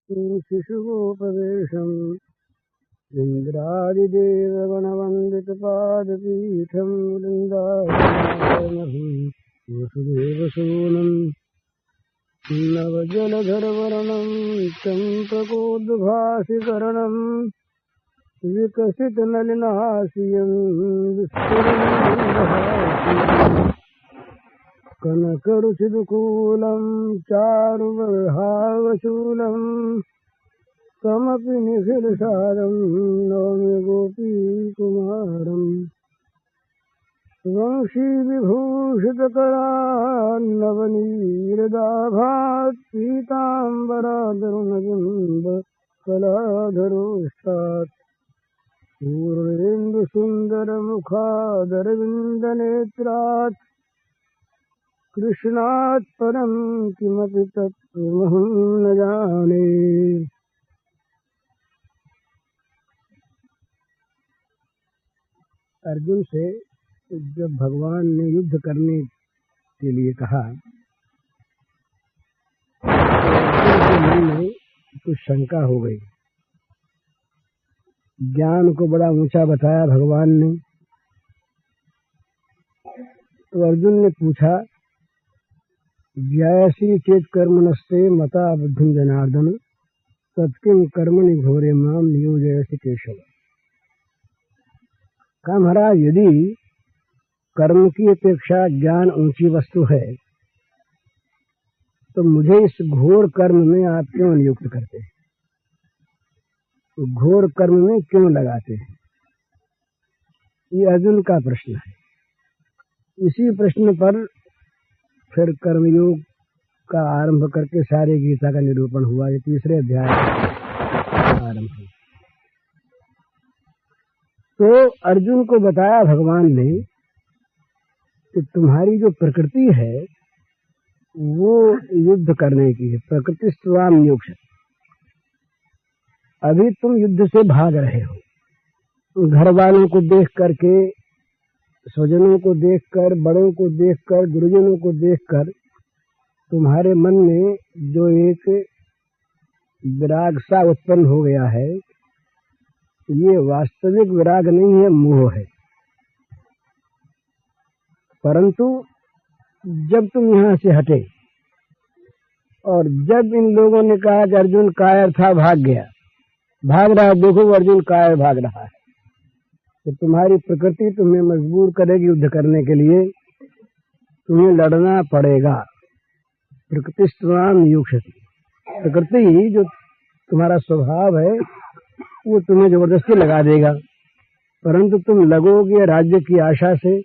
शिशुगोपवेशम् इन्द्रादिदेवगणवन्दितपादपीठम् वृन्दावनम् वसुदेवसूनम् नवजलधरवर्णम् चम्पकोद्भासिकरणम् विकसितनलिनास्यम् विस्फुरन् कनकरुचिदुकूलम् चारुवर्हावशूलम् कमपि निखिलसारम् नौमि गोपीकुमारम् वंशीविभूषितकरान्नवनीरदाभात् पीताम्बरादरुणबिम्ब कलाधरोष्टात् पूर्णेन्दुसुन्दरमुखादरविन्दनेत्रात् कृष्णात् परम् किमपि तत्त्वमहं न जाने। अर्जुन से जब भगवान ने युद्ध करने के लिए कहा तो अर्जुन के मन में कुछ शंका हो गई। ज्ञान को बड़ा ऊंचा बताया भगवान ने, तो अर्जुन ने पूछा ज्यायसी चेत कर्मणस्ते मता बुद्धिं जनार्दन तत्किं कर्मणि घोरे माम नियोजयसि केशव। कहा महाराज, यदि कर्म की अपेक्षा ज्ञान ऊंची वस्तु है तो मुझे इस घोर कर्म में आप क्यों नियुक्त करते हैं, तो घोर कर्म में क्यों लगाते हैं? ये अर्जुन का प्रश्न है। इसी प्रश्न पर फिर कर्मयोग का आरंभ करके सारे गीता का निरूपण हुआ। ये तीसरे अध्याय का आरंभ हुआ। तो अर्जुन को बताया भगवान ने कि तुम्हारी जो प्रकृति है वो युद्ध करने की है, प्रकृति स्वाम नियुक्त। अभी तुम युद्ध से भाग रहे हो, घर वालों को देख करके, स्वजनों को देखकर, बड़ों को देखकर, गुरुजनों को देखकर तुम्हारे मन में जो एक विराग सा उत्पन्न हो गया है, ये वास्तविक विराग नहीं है, मोह है। परंतु जब तुम यहाँ से हटे और जब इन लोगों ने कहा कि अर्जुन कायर था, भाग गया, भाग रहा है, देखो अर्जुन कायर भाग रहा है, तो तुम्हारी प्रकृति तुम्हें मजबूर करेगी युद्ध करने के लिए, तुम्हें लड़ना पड़ेगा। प्रकृति स्वाम नियुक्त। प्रकृति जो तुम्हारा स्वभाव है वो तुम्हें जबरदस्ती लगा देगा, परंतु तुम लगोगे राज्य की आशा से,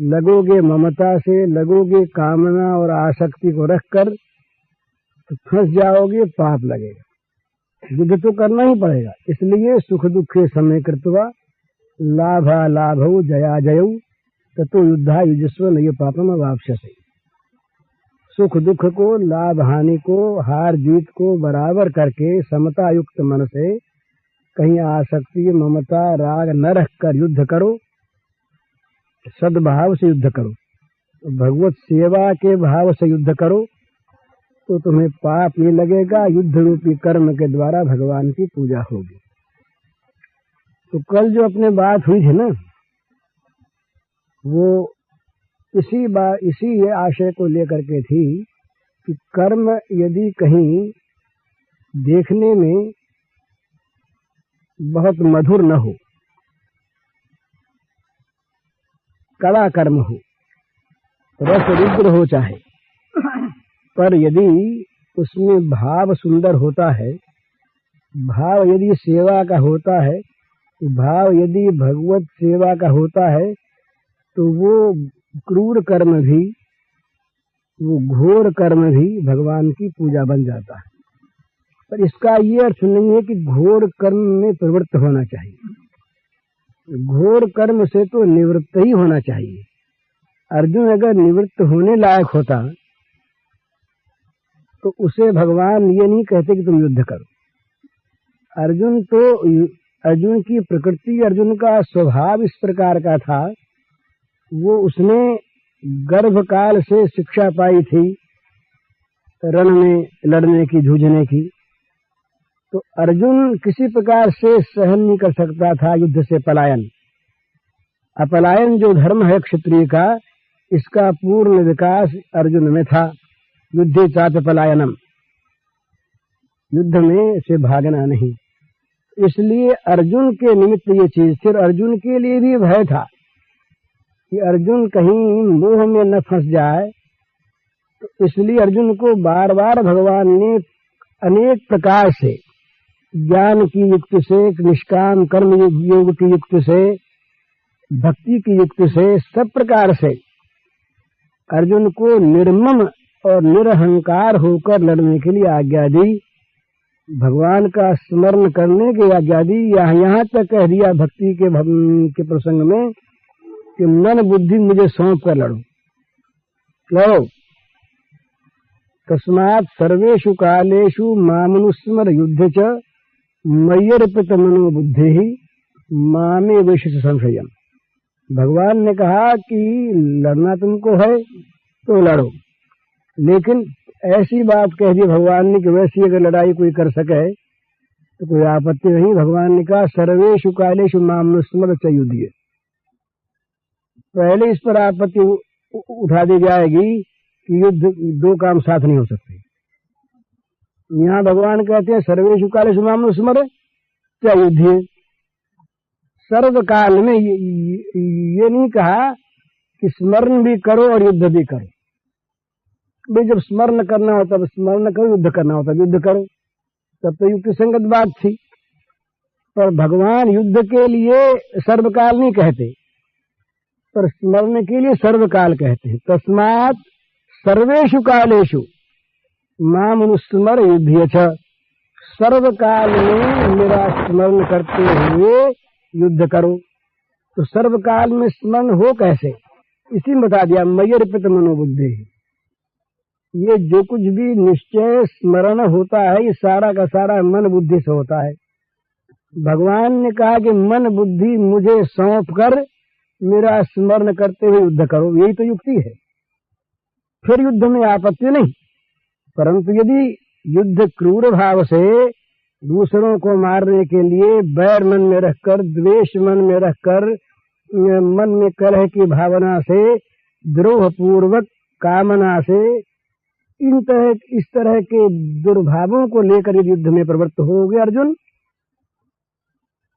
लगोगे ममता से, लगोगे कामना और आसक्ति को रखकर, तो फंस जाओगे, पाप लगेगा। युद्ध तो करना ही पड़ेगा। इसलिए सुख दुखे समय कृत्वा लाभा लाभौ जया जयौ ततो युद्धा युजस्व नये पापम अवाप्स्यसे। सुख दुख को, लाभ हानि को, हार जीत को बराबर करके समता युक्त मन से, कहीं आसक्ति ममता राग न रखकर युद्ध करो, सद्भाव से युद्ध करो, भगवत सेवा के भाव से युद्ध करो, तो तुम्हें पाप नहीं लगेगा। युद्ध रूपी कर्म के द्वारा भगवान की पूजा होगी। तो कल जो अपने बात हुई थी ना, वो इसी आशय को लेकर के थी कि कर्म यदि कहीं देखने में बहुत मधुर न हो, कड़ा कर्म हो, रस रुद्र हो चाहे, पर यदि उसमें भाव सुंदर होता है, भाव यदि सेवा का होता है, भाव यदि भगवत सेवा का होता है, तो वो क्रूर कर्म भी, वो घोर कर्म भी भगवान की पूजा बन जाता है। पर इसका ये अर्थ नहीं है कि घोर कर्म में प्रवृत्त होना चाहिए। घोर कर्म से तो निवृत्त ही होना चाहिए। अर्जुन अगर निवृत्त होने लायक होता तो उसे भगवान ये नहीं कहते कि तुम युद्ध करो। अर्जुन की प्रकृति, अर्जुन का स्वभाव इस प्रकार का था, वो उसने गर्भकाल से शिक्षा पाई थी रण में लड़ने की, जूझने की। तो अर्जुन किसी प्रकार से सहन नहीं कर सकता था युद्ध से पलायन। अपलायन जो धर्म है क्षत्रिय का, इसका पूर्ण विकास अर्जुन में था। युद्धे चाप पलायनम, युद्ध में से भागना नहीं। इसलिए अर्जुन के निमित्त ये चीज थी। अर्जुन के लिए भी भय था कि अर्जुन कहीं मोह में न फंस जाए, तो इसलिए अर्जुन को बार बार भगवान ने अनेक प्रकार से, ज्ञान की युक्ति से, निष्काम कर्म योग की युक्ति से, भक्ति की युक्ति से, सब प्रकार से अर्जुन को निर्मम और निरहंकार होकर लड़ने के लिए आज्ञा दी। भगवान का स्मरण करने की आज्ञा दी। यहाँ तक कह दिया भक्ति के प्रसंग में कि मन बुद्धि मुझे सौंप कर लड़ो। तस्मात् सर्वेषु कालेषु मामनुस्मर युद्ध च मय्यर्पित मनो बुद्धि मामे वैश्य संशयम। भगवान ने कहा कि लड़ना तुमको है तो लड़ो, लेकिन ऐसी बात कह दी भगवान ने कि वैसी अगर लड़ाई कोई कर सके तो कोई आपत्ति नहीं। भगवान ने कहा सर्वेषु कालेषु मामनुस्मर च युद्धि। पहले इस पर आपत्ति उठा दी जाएगी कि युद्ध दो काम साथ नहीं हो सकते। यहाँ भगवान कहते हैं सर्वेषु कालेषु मामनुस्मर च युद्धि। सर्वकाल में ये नहीं कहा कि स्मरण भी करो और युद्ध भी करो। भाई जब स्मरण करना होता तब स्मरण करो, युद्ध करना होता युद्ध करो, तब तो युक्ति संगत बात थी। पर भगवान युद्ध के लिए सर्वकाल नहीं कहते, पर स्मरण के लिए सर्वकाल कहते हैं। तस्मात् सर्वेषु कालेषु मामनुस्मर युद्धे च। सर्वकाल में मेरा स्मरण करते हुए युद्ध करो। तो सर्वकाल में स्मरण हो कैसे, इसी में बता दिया मय्यर्पित मनोबुद्धि। ये जो कुछ भी निश्चय स्मरण होता है ये सारा का सारा मन बुद्धि से होता है। भगवान ने कहा कि मन बुद्धि मुझे सौंप कर मेरा स्मरण करते हुए युद्ध करो, यही तो युक्ति है। फिर युद्ध में आपत्ति नहीं। परंतु यदि युद्ध क्रूर भाव से दूसरों को मारने के लिए बैर मन में रखकर, द्वेष मन में रखकर, मन में कलह की भावना से, द्रोह पूर्वक कामना से, इस तरह के दुर्भावों को लेकर यदि युद्ध में प्रवृत्त हो गए अर्जुन,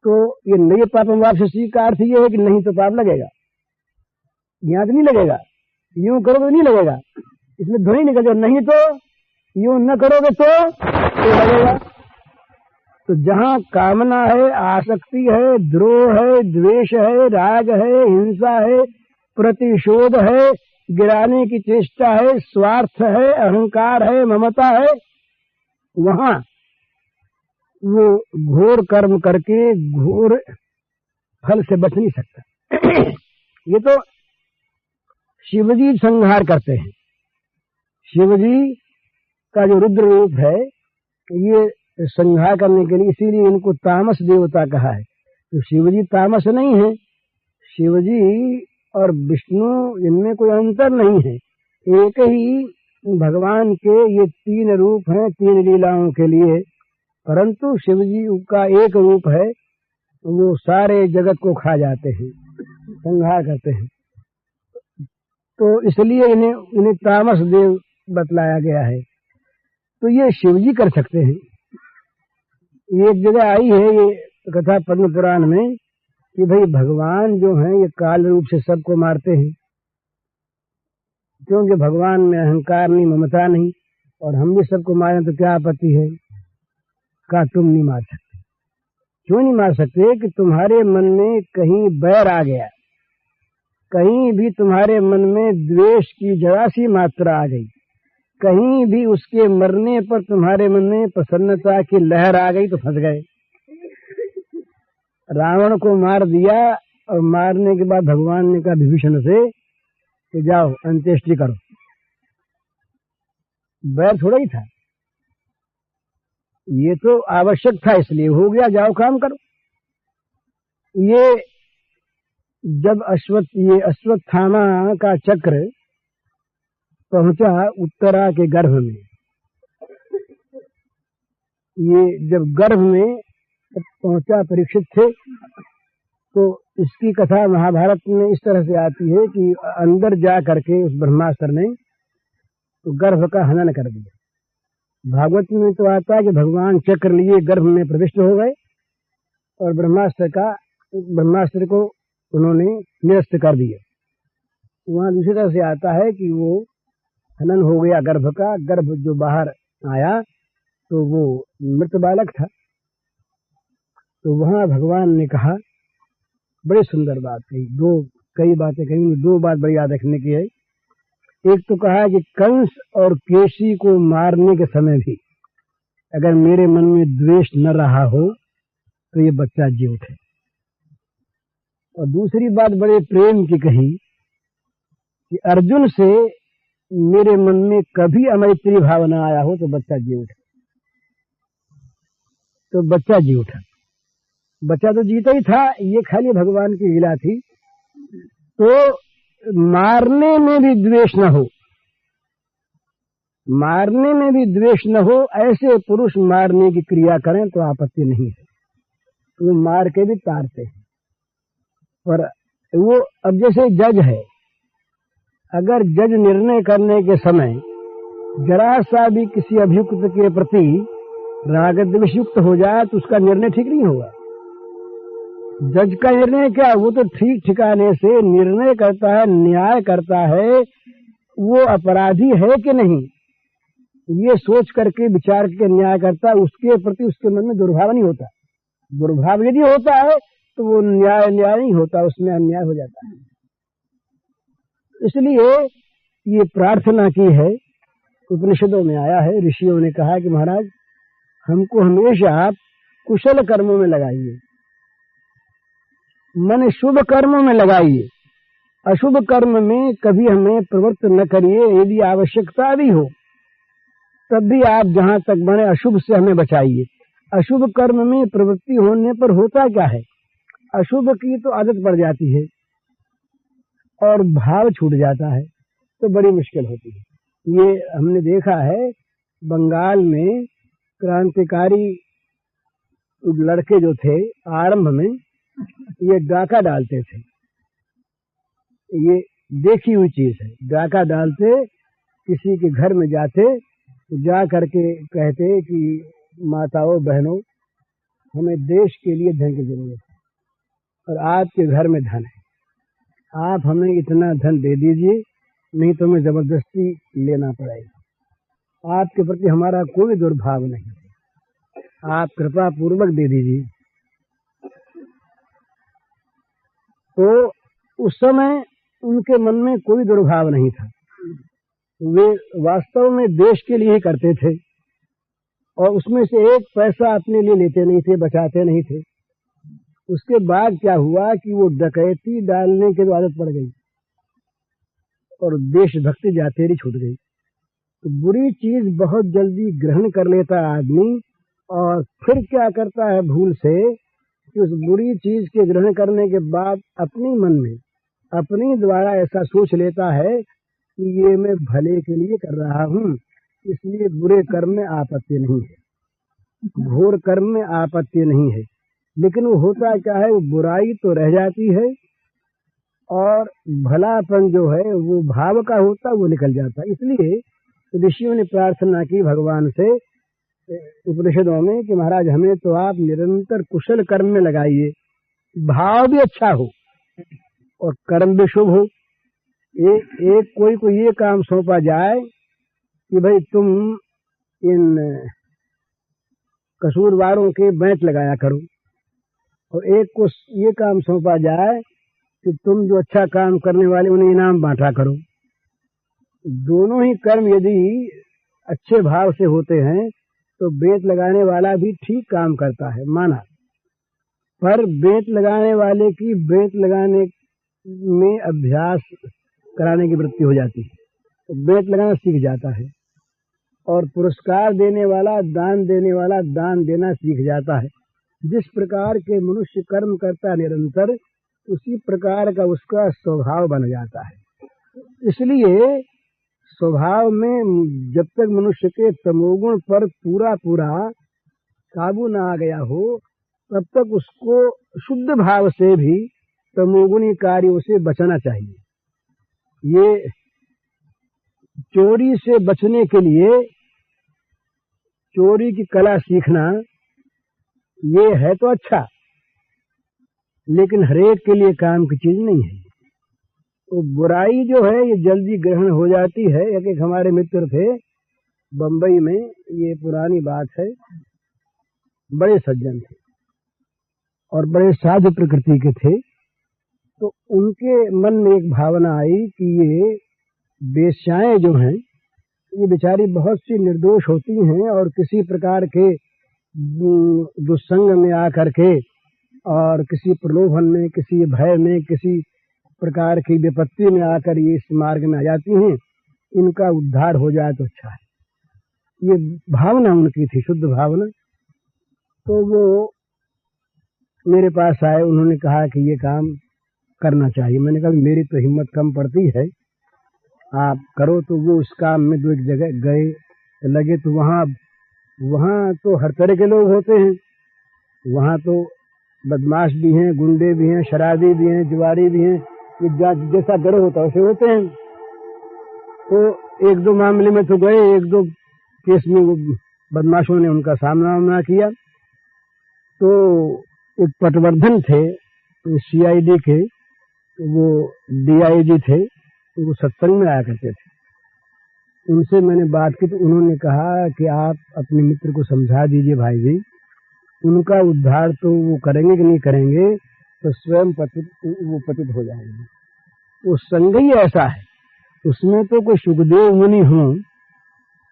तो ये नए पापम वापसी का अर्थ ये है कि नहीं तो पाप लगेगा। यहाँ तो नहीं लगेगा, यूं करोगे तो नहीं लगेगा, इसमें ध्वनि निकल जाए, नहीं तो यूं न करोगे तो लगेगा। तो जहाँ कामना है, आसक्ति है, द्रोह है, द्वेष है, राग है, हिंसा है, प्रतिशोध है, गिराने की चेष्टा है, स्वार्थ है, अहंकार है, ममता है, वहां वो घोर कर्म करके घोर फल से बच नहीं सकता। ये तो शिवजी संहार करते हैं। शिवजी का जो रुद्र रूप है ये संहार करने के लिए, इसीलिए इनको तामस देवता कहा है। तो शिवजी तामस नहीं है, शिवजी और विष्णु इनमें कोई अंतर नहीं है, एक ही भगवान के ये तीन रूप हैं तीन लीलाओं के लिए। परंतु शिवजी का एक रूप है, वो सारे जगत को खा जाते हैं, संहार करते हैं। तो इसलिए इन्हें तामस देव बतलाया गया है। तो ये शिवजी कर सकते हैं। ये एक जगह आई है ये कथा पद्म पुराण में कि भाई भगवान जो हैं ये काल रूप से सबको मारते हैं, क्योंकि भगवान में अहंकार नहीं, ममता नहीं, और हम भी सबको मारें तो क्या आपत्ति है। का तुम नहीं मार सकते। क्यों नहीं मार सकते कि तुम्हारे मन में कहीं बैर आ गया, कहीं भी तुम्हारे मन में द्वेष की जरा सी मात्रा आ गई, कहीं भी उसके मरने पर तुम्हारे मन में प्रसन्नता की लहर आ गई तो फंस गए। रावण को मार दिया और मारने के बाद भगवान ने कहा विभीषण से कि जाओ अंत्येष्टि करो। बैर थोड़ा ही था, ये तो आवश्यक था, इसलिए हो गया, जाओ काम करो। ये जब अश्वत्थामा का चक्र पहुंचा उत्तरा के गर्भ में, ये जब गर्भ में पहुंचा परीक्षित थे, तो इसकी कथा महाभारत में इस तरह से आती है कि अंदर जा करके उस ब्रह्मास्त्र ने तो गर्भ का हनन कर दिया। भागवत में तो आता है कि भगवान चक्र लिए गर्भ में प्रविष्ट हो गए और ब्रह्मास्त्र को उन्होंने निरस्त कर दिया। वहां दूसरी तरह से आता है कि वो हनन हो गया गर्भ का, गर्भ जो बाहर आया तो वो मृत बालक था। तो वहां भगवान ने कहा, बड़ी सुंदर बात कही, कई बातें कही, दो बात बड़ी याद रखने की है। एक तो कहा कि कंस और केसी को मारने के समय भी अगर मेरे मन में द्वेष न रहा हो तो ये बच्चा जी उठे। और दूसरी बात बड़े प्रेम की कही कि अर्जुन से मेरे मन में कभी अमैत्री भावना आया हो तो बच्चा जी उठे। तो बच्चा जी उठा, बच्चा तो जीता ही था, ये खाली भगवान की लीला थी। तो मारने में भी द्वेष न हो, मारने में भी द्वेष न हो, ऐसे पुरुष मारने की क्रिया करें तो आपत्ति नहीं है, तो मार के भी तारते हैं। पर वो अब जैसे जज है, अगर जज निर्णय करने के समय जरा सा भी किसी अभियुक्त के प्रति राग द्वेष युक्त हो जाए तो उसका निर्णय ठीक नहीं होगा। जज का निर्णय क्या, वो तो ठीक ठिकाने से निर्णय करता है, न्याय करता है, वो अपराधी है कि नहीं ये सोच करके विचार के न्याय करता है। उसके प्रति उसके मन में दुर्भाव नहीं होता। दुर्भाव यदि होता है तो वो न्याय नहीं होता, उसमें अन्याय हो जाता है। इसलिए ये प्रार्थना की है, उपनिषदों में आया है, ऋषियों ने कहा कि महाराज हमको हमेशा आप कुशल कर्मों में लगाइए, मन शुभ कर्मों में लगाइए, अशुभ कर्म में कभी हमें प्रवृत्त न करिए। यदि आवश्यकता भी हो तब भी आप जहां तक बने अशुभ से हमें बचाइए। अशुभ कर्म में प्रवृत्ति होने पर होता क्या है, अशुभ की तो आदत पड़ जाती है और भाव छूट जाता है, तो बड़ी मुश्किल होती है। ये हमने देखा है, बंगाल में क्रांतिकारी लड़के जो थे आरंभ में ये डाका डालते थे, ये देखी हुई चीज है। डाका डालते, किसी के घर में जाते, जा करके कहते कि माताओं बहनों हमें देश के लिए धन की जरूरत है और आपके घर में धन है, आप हमें इतना धन दे दीजिए, नहीं तो हमें जबरदस्ती लेना पड़ेगा। आपके प्रति हमारा कोई दुर्भाव नहीं है, आप कृपा पूर्वक दे दीजिए। तो उस समय उनके मन में कोई दुर्भाव नहीं था, वे वास्तव में देश के लिए ही करते थे और उसमें से एक पैसा अपने लिए लेते नहीं थे, बचाते नहीं थे। उसके बाद क्या हुआ कि वो डकैती डालने की आदत पड़ गई और देशभक्ति जातेरी छूट गई। तो बुरी चीज बहुत जल्दी ग्रहण कर लेता आदमी और फिर क्या करता है भूल से कि उस बुरी चीज के ग्रहण करने के बाद अपने मन में अपनी द्वारा ऐसा सोच लेता है कि ये मैं भले के लिए कर रहा हूँ, इसलिए बुरे कर्म में आपत्ति नहीं है, घोर कर्म में आपत्ति नहीं है। लेकिन वो होता क्या है, वो बुराई तो रह जाती है और भलापन जो है वो भाव का होता, वो निकल जाता है। इसलिए ऋषियों ने प्रार्थना की भगवान से उपनिषदों में कि महाराज हमें तो आप निरंतर कुशल कर्म में लगाइए, भाव भी अच्छा हो और कर्म भी शुभ हो। एक कोई को ये काम सौंपा जाए कि भाई तुम इन कसूरवारों के बैंच लगाया करो, और एक को ये काम सौंपा जाए कि तुम जो अच्छा काम करने वाले उन्हें इनाम बांटा करो। दोनों ही कर्म यदि अच्छे भाव से होते हैं तो बेंच लगाने वाला भी ठीक काम करता है, माना, पर बेंच लगाने वाले की बेंच लगाने में अभ्यास कराने की वृत्ति हो जाती है, तो बेंच लगाना सीख जाता है, और पुरस्कार देने वाला, दान देने वाला दान देना सीख जाता है। जिस प्रकार के मनुष्य कर्म करता है निरंतर, उसी प्रकार का उसका स्वभाव बन जाता है। इसलिए स्वभाव में जब तक मनुष्य के तमोगुण पर पूरा काबू ना आ गया हो, तब तक उसको शुद्ध भाव से भी तमोगुणी कार्यों से बचना चाहिए। ये चोरी से बचने के लिए चोरी की कला सीखना ये है तो अच्छा, लेकिन हरेक के लिए काम की चीज नहीं है। तो बुराई जो है ये जल्दी ग्रहण हो जाती है। एक हमारे मित्र थे बंबई में, ये पुरानी बात है, बड़े सज्जन थे और बड़े साधु प्रकृति के थे। तो उनके मन में एक भावना आई कि ये वेश्याएं जो हैं ये बेचारी बहुत सी निर्दोष होती हैं और किसी प्रकार के दुस्संग में आकर के और किसी प्रलोभन में, किसी भय में, किसी प्रकार की विपत्ति में आकर ये इस मार्ग में आ जाती हैं, इनका उद्धार हो जाए तो अच्छा है। ये भावना उनकी थी, शुद्ध भावना। तो वो मेरे पास आए, उन्होंने कहा कि ये काम करना चाहिए। मैंने कहा मेरी तो हिम्मत कम पड़ती है, आप करो। तो वो उस काम में दो एक जगह गए, लगे तो वहाँ तो हर तरह के लोग होते हैं। वहाँ तो बदमाश भी हैं, गुंडे भी हैं, शराबी भी हैं, जुआरी भी हैं, ये जैसा गिरोह होता है वैसे होते हैं। तो एक दो मामले में तो गए, एक दो केस में वो बदमाशों ने उनका सामना किया। तो एक पटवर्धन थे CID के, वो DIG थे, तो वो सत्संग में आया करते थे। उनसे मैंने बात की तो उन्होंने कहा कि आप अपने मित्र को समझा दीजिए भाई जी, उनका उद्धार तो वो करेंगे कि नहीं करेंगे, तो स्वयं वो पतित हो जाएंगे। वो संग ही ऐसा है, उसमें तो कोई सुखदेव मुनि हो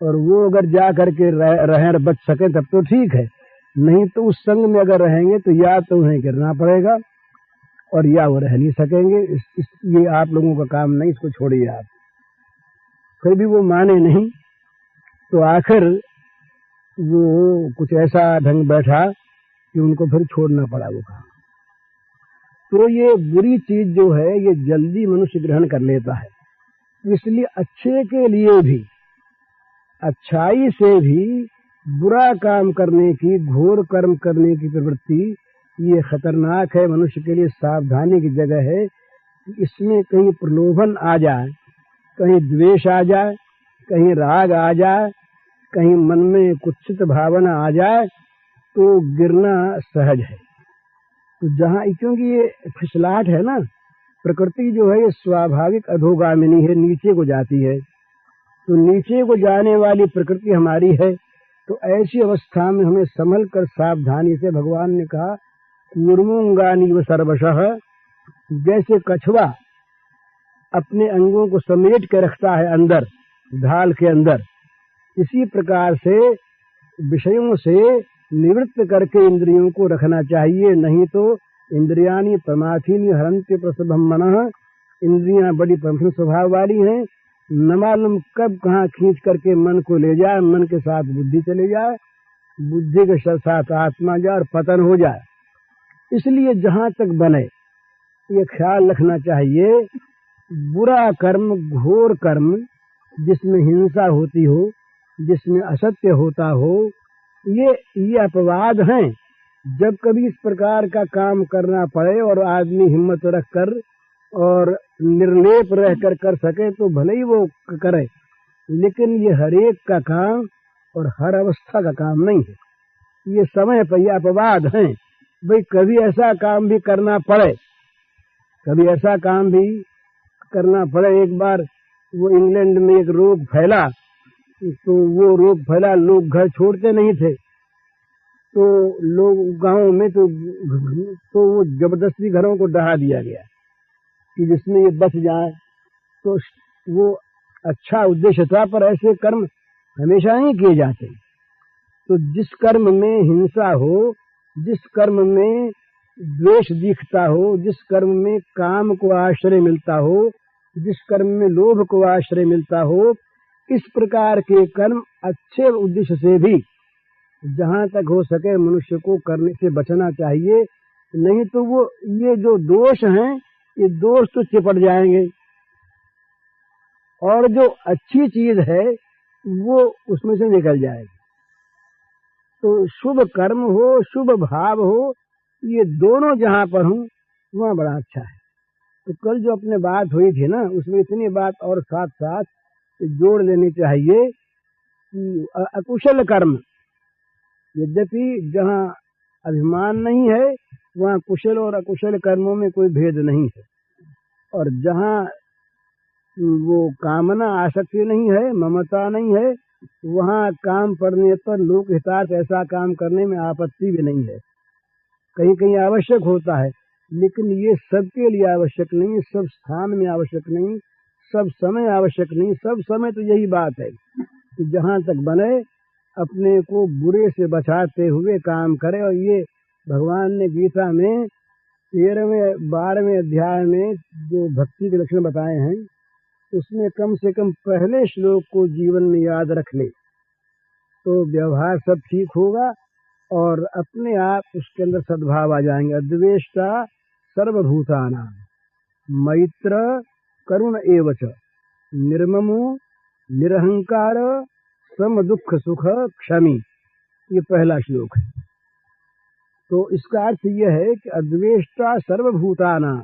और वो अगर जा करके रहें और बच सके तब तो ठीक है, नहीं तो उस संग में अगर रहेंगे तो या तो उन्हें गिरना पड़ेगा और या वो रह नहीं सकेंगे। ये आप लोगों का काम नहीं, इसको छोड़िए आप। फिर भी वो माने नहीं, तो आखिर वो कुछ ऐसा ढंग बैठा कि उनको फिर छोड़ना पड़ा वो काम। तो ये बुरी चीज जो है ये जल्दी मनुष्य ग्रहण कर लेता है, इसलिए अच्छे के लिए भी, अच्छाई से भी बुरा काम करने की, घोर कर्म करने की प्रवृत्ति ये खतरनाक है, मनुष्य के लिए सावधानी की जगह है। इसमें कहीं प्रलोभन आ जाए, कहीं द्वेष आ जाए, कहीं राग आ जाए, कहीं मन में कुत्सित भावना आ जाए तो गिरना सहज है। तो जहाँ, क्योंकि ये फिसलाहट है ना, प्रकृति जो है ये स्वाभाविक अधोगामिनी है, नीचे को जाती है। तो नीचे को जाने वाली प्रकृति हमारी है। तो ऐसी अवस्था में हमें संभल कर सावधानी से, भगवान ने कहा निर्मुंगानीव सर्वशः, जैसे कछुआ अपने अंगों को समेट के रखता है अंदर ढाल के अंदर, इसी प्रकार से विषयों से निवृत्त करके इंद्रियों को रखना चाहिए। नहीं तो इंद्रियानि प्रमाथीनि हरन्ति प्रसभं मनः, इंद्रियां बड़ी प्रमुख स्वभाव वाली हैं, न मालूम कब कहाँ खींच करके मन को ले जाए, मन के साथ बुद्धि चले जाए, बुद्धि के साथ आत्मा जाए और पतन हो जाए। इसलिए जहाँ तक बने ये ख्याल रखना चाहिए, बुरा कर्म, घोर कर्म, जिसमें हिंसा होती हो, जिसमें असत्य होता हो, ये अपवाद हैं। जब कभी इस प्रकार का काम करना पड़े और आदमी हिम्मत रख कर और निर्लेप रहकर कर सके तो भले ही वो करे, लेकिन ये हर एक का काम और हर अवस्था का काम नहीं है। ये समय पर ये अपवाद हैं। भाई कभी ऐसा काम भी करना पड़े, कभी ऐसा काम भी करना पड़े। एक बार वो इंग्लैंड में एक रोग फैला, तो वो रोग फैला, लोग घर छोड़ते नहीं थे, तो लोग गांव में तो वो जबरदस्ती घरों को ढहा दिया गया कि जिसमें ये बच जाए। तो वो अच्छा उद्देश्य था, पर ऐसे कर्म हमेशा नहीं किए जाते। तो जिस कर्म में हिंसा हो, जिस कर्म में द्वेष दिखता हो, जिस कर्म में काम को आश्रय मिलता हो, जिस कर्म में लोभ को आश्रय मिलता हो, इस प्रकार के कर्म अच्छे उद्देश्य से भी जहाँ तक हो सके मनुष्य को करने से बचना चाहिए। नहीं तो वो ये जो दोष हैं, ये दोष तो चिपट जाएंगे और जो अच्छी चीज है वो उसमें से निकल जाएगी। तो शुभ कर्म हो, शुभ भाव हो, ये दोनों जहाँ पर हों वहाँ बड़ा अच्छा है। तो कल जो अपने बात हुई थी ना, उसमें इतनी बात और साथ साथ जोड़ लेनी चाहिए कि अकुशल कर्म, यद्यपि जहाँ अभिमान नहीं है वहाँ कुशल और अकुशल कर्मों में कोई भेद नहीं है, और जहाँ वो कामना आसक्ति नहीं है, ममता नहीं है, वहाँ काम पड़ने पर लोक हितार्थ ऐसा काम करने में आपत्ति भी नहीं है। कहीं कहीं आवश्यक होता है, लेकिन ये सबके लिए आवश्यक नहीं, सब स्थान में आवश्यक नहीं, सब समय आवश्यक नहीं। सब समय तो यही बात है कि जहाँ तक बने अपने को बुरे से बचाते हुए काम करे। और ये भगवान ने गीता में 13वें 12वें अध्याय में जो भक्ति के लक्षण बताए हैं, उसमें कम से कम पहले श्लोक को जीवन में याद रख ले तो व्यवहार सब ठीक होगा और अपने आप उसके अंदर सद्भाव आ जाएंगे। अद्वेष्टा सर्वभूतानां मैत्र करुण एवच निर्ममो निरहंकार सम दुख सुख क्षमी, ये पहला श्लोक है। तो इसका अर्थ यह है कि अद्वेष्टा सर्वभूतानां,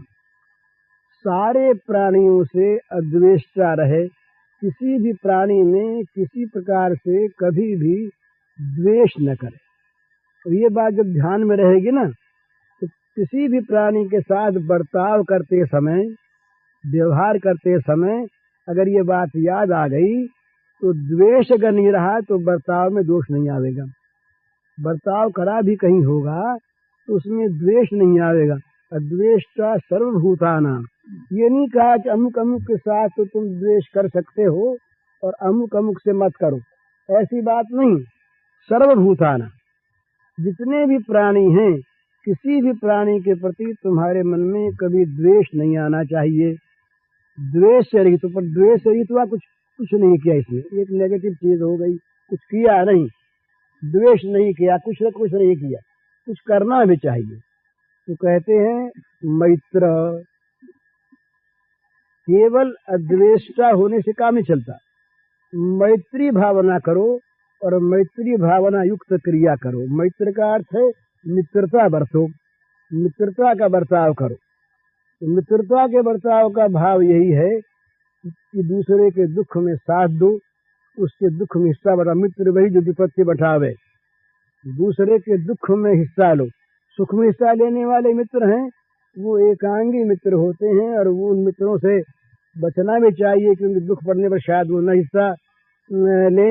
सारे प्राणियों से अद्वेष्टा रहे, किसी भी प्राणी में किसी प्रकार से कभी भी द्वेष न करे। तो ये बात जब ध्यान में रहेगी ना, तो किसी भी प्राणी के साथ बर्ताव करते समय, व्यवहार करते समय अगर ये बात याद आ गई तो द्वेष अगर नहीं रहा तो बर्ताव में दोष नहीं आवेगा। बर्ताव करा भी कहीं होगा तो उसमें द्वेष नहीं आवेगा। अद्वेष्टा सर्वभूतानां, ये नहीं कहा कि अमुक अमुक के साथ तो तुम द्वेष कर सकते हो और अमुक अमुक से मत करो, ऐसी बात नहीं। सर्वभूतानां, जितने भी प्राणी हैं, किसी भी प्राणी के प्रति तुम्हारे मन में कभी द्वेष नहीं आना चाहिए। द्वेष से रहित, पर द्वेष से रहित हुआ कुछ नहीं किया, इसमें एक नेगेटिव चीज हो गई, कुछ किया नहीं, द्वेष नहीं किया, कुछ नहीं किया, कुछ करना भी चाहिए। तो कहते हैं मैत्र, केवल अद्वेष्टा होने से काम नहीं चलता, मैत्री भावना करो और मैत्री भावना युक्त क्रिया करो। मैत्र का अर्थ है मित्रता बरतो, मित्रता का बर्ताव करो। तो मित्रता के बर्ताव का भाव यही है कि दूसरे के दुख में साथ दो, उसके दुख में हिस्सा बटा। मित्र वही जो विपत्ति बटावे, दूसरे के दुख में हिस्सा लो। सुख में हिस्सा लेने वाले मित्र हैं वो एकांगी मित्र होते हैं, और वो उन मित्रों से बचना भी चाहिए क्योंकि दुख पड़ने पर शायद वो न हिस्सा ले।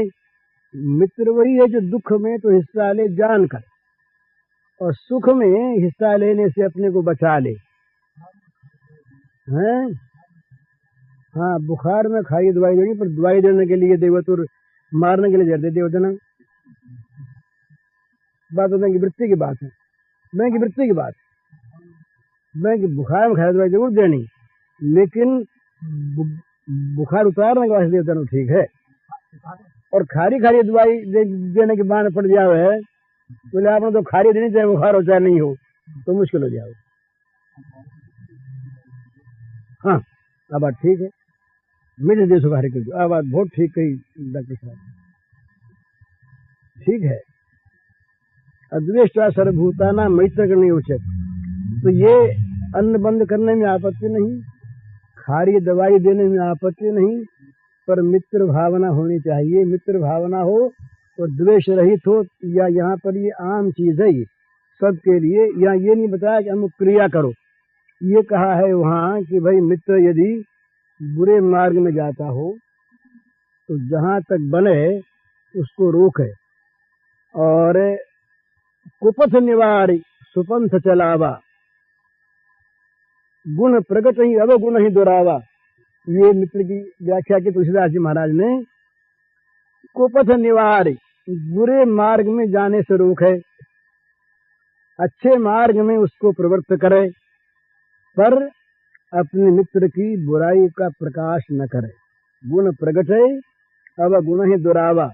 मित्र वही है जो दुख में तो हिस्सा ले जानकर, और सुख में हिस्सा लेने से अपने को बचा ले। हैं? हाँ, बुखार में खाई दवाई देनी, पर दवाई देने के लिए देवतुर मारने के लिए जर दे देवतना। बात होने की वृत्ति की बात है, मैं की वृत्ति की बात, मैं की बुखार में खाई दवाई जरूर देनी, लेकिन बुखार उतारने के वास्ते देवता ठीक है। और खारी खारी दवाई देने के बहाने पड़ जावे है, बोले आपने तो खारी देनी चाहे बुखार हो चाहे नहीं हो, तो मुश्किल हो जाओ। हाँ, अब बात ठीक है, मेरे देश बाहर कर दो, बात बहुत ठीक कही डॉक्टर साहब, ठीक है। अद्वेष्टा सर्वभूतानां मैत्र करनी उचित। तो ये अन्न बंद करने में आपत्ति नहीं, खारी दवाई देने में आपत्ति नहीं, पर मित्र भावना होनी चाहिए। मित्र भावना हो और द्वेष रहित हो, या यहाँ पर ये आम चीज है सबके लिए। या ये नहीं बताया कि अमुक क्रिया करो, ये कहा है वहाँ कि भाई मित्र यदि बुरे मार्ग में जाता हो तो जहाँ तक बने उसको रोके, और कुपथ निवारी सुपंथ चलावा, गुण प्रगट ही अवगुण ही दुरावा। ये मित्र की व्याख्या की तुलसीदास जी महाराज ने। कुपथ निवारी, बुरे मार्ग में जाने से रोके, अच्छे मार्ग में उसको प्रवृत्त करे, पर अपने मित्र की बुराई का प्रकाश न करे। गुण प्रगटे अवगुण ही दुरावा,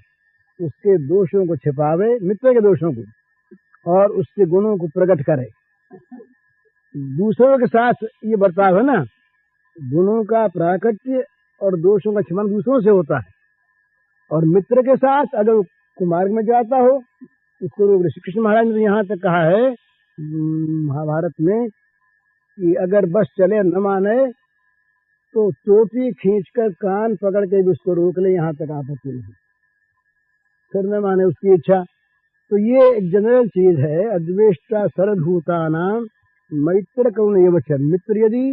उसके दोषों को छिपावे, मित्र के दोषों को, और उसके गुणों को प्रकट करे। दूसरों के साथ ये बर्ताव है ना, गुणों का प्राकट्य और दोषों का छिपाना दूसरों से होता है, और मित्र के साथ अगर कुमार्ग में जाता हो उसको रोक रहे। श्री कृष्ण महाराज ने तो यहाँ तक कहा है महाभारत में कि अगर बस चले न माने तो चोटी खींचकर कान पकड़ के भी उसको रोक ले, यहाँ तक आपत्ति नहीं, फिर न माने उसकी इच्छा। तो ये एक जनरल चीज है, अद्वेष्टा सर्वभूतानां मैत्र करुण एव च। मित्र यदि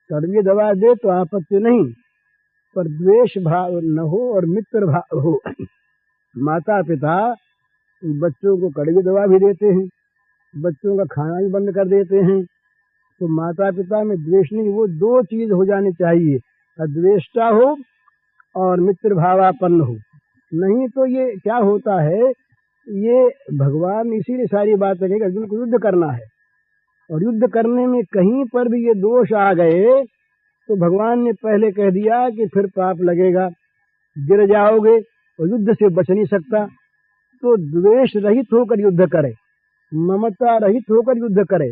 कड़वी दवा दे तो आपत्ति नहीं, पर द्वेष भाव न हो और मित्र भाव हो। माता पिता बच्चों को कड़वी दवा भी देते हैं, बच्चों का खाना भी बंद कर देते हैं, तो माता पिता में द्वेष नहीं, वो दो चीज हो जानी चाहिए, अद्वेष्टा हो और मित्र भावापन्न हो। नहीं तो ये क्या होता है, ये भगवान इसीलिए सारी बातें कही अर्जुन को युद्ध करना है, और युद्ध करने में कहीं पर भी ये दोष आ गए तो भगवान ने पहले कह दिया कि फिर पाप लगेगा, गिर जाओगे और युद्ध से बच नहीं सकता। तो द्वेष रहित होकर युद्ध करे, ममता रहित होकर युद्ध करे,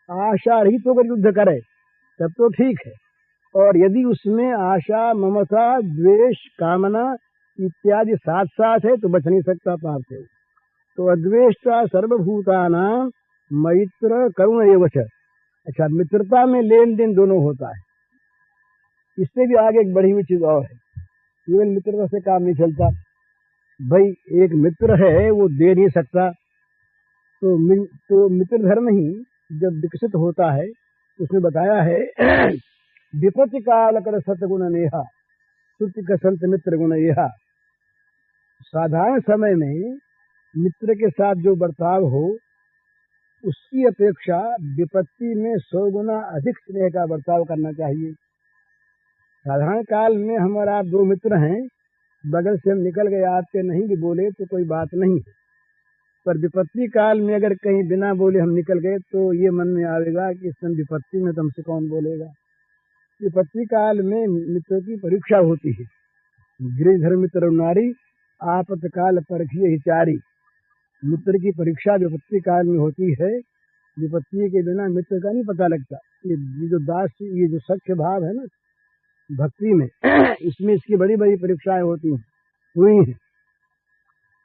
आशा रहित होकर युद्ध करे, तब तो ठीक है। और यदि उसमें आशा, ममता, द्वेष, कामना इत्यादि साथ साथ है तो बच नहीं सकता पाप से। तो अद्वेष्टा सर्वभूतानां मैत्र करुण एव च। अच्छा, मित्रता में लेन देन दोनों होता है। इससे भी आगे एक बढ़ी हुई चीज और है, केवल मित्रता से काम नहीं चलता। भाई एक मित्र है वो दे नहीं सकता, तो मित्र धर्म ही जब विकसित होता है उसमें बताया है विपत्ति काल कर सतगुण नेहा श्रुति का संत मित्र गुण यहा। साधारण समय में मित्र के साथ जो बर्ताव हो उसकी अपेक्षा विपत्ति में 100 गुना अधिक स्नेह का बर्ताव करना चाहिए। साधारण काल में हम और आप दो मित्र हैं, बगल से हम निकल गए, आपके नहीं भी बोले तो कोई बात नहीं है, पर विपत्ति काल में अगर कहीं बिना बोले हम निकल गए तो ये मन में आएगा कि इस समय विपत्ति में तुमसे कौन बोलेगा। विपत्ति काल में मित्रों की परीक्षा होती है। गिरिधर मित्र नारी आपत काल परखिए हिचारी। मित्र की परीक्षा विपत्ति काल में होती है, विपत्ति के बिना मित्र का नहीं पता लगता। ये जो दास, ये जो सख्य भाव है ना भक्ति में इसमें इसकी बड़ी बड़ी परीक्षाएं होती हैं, हुई हैं।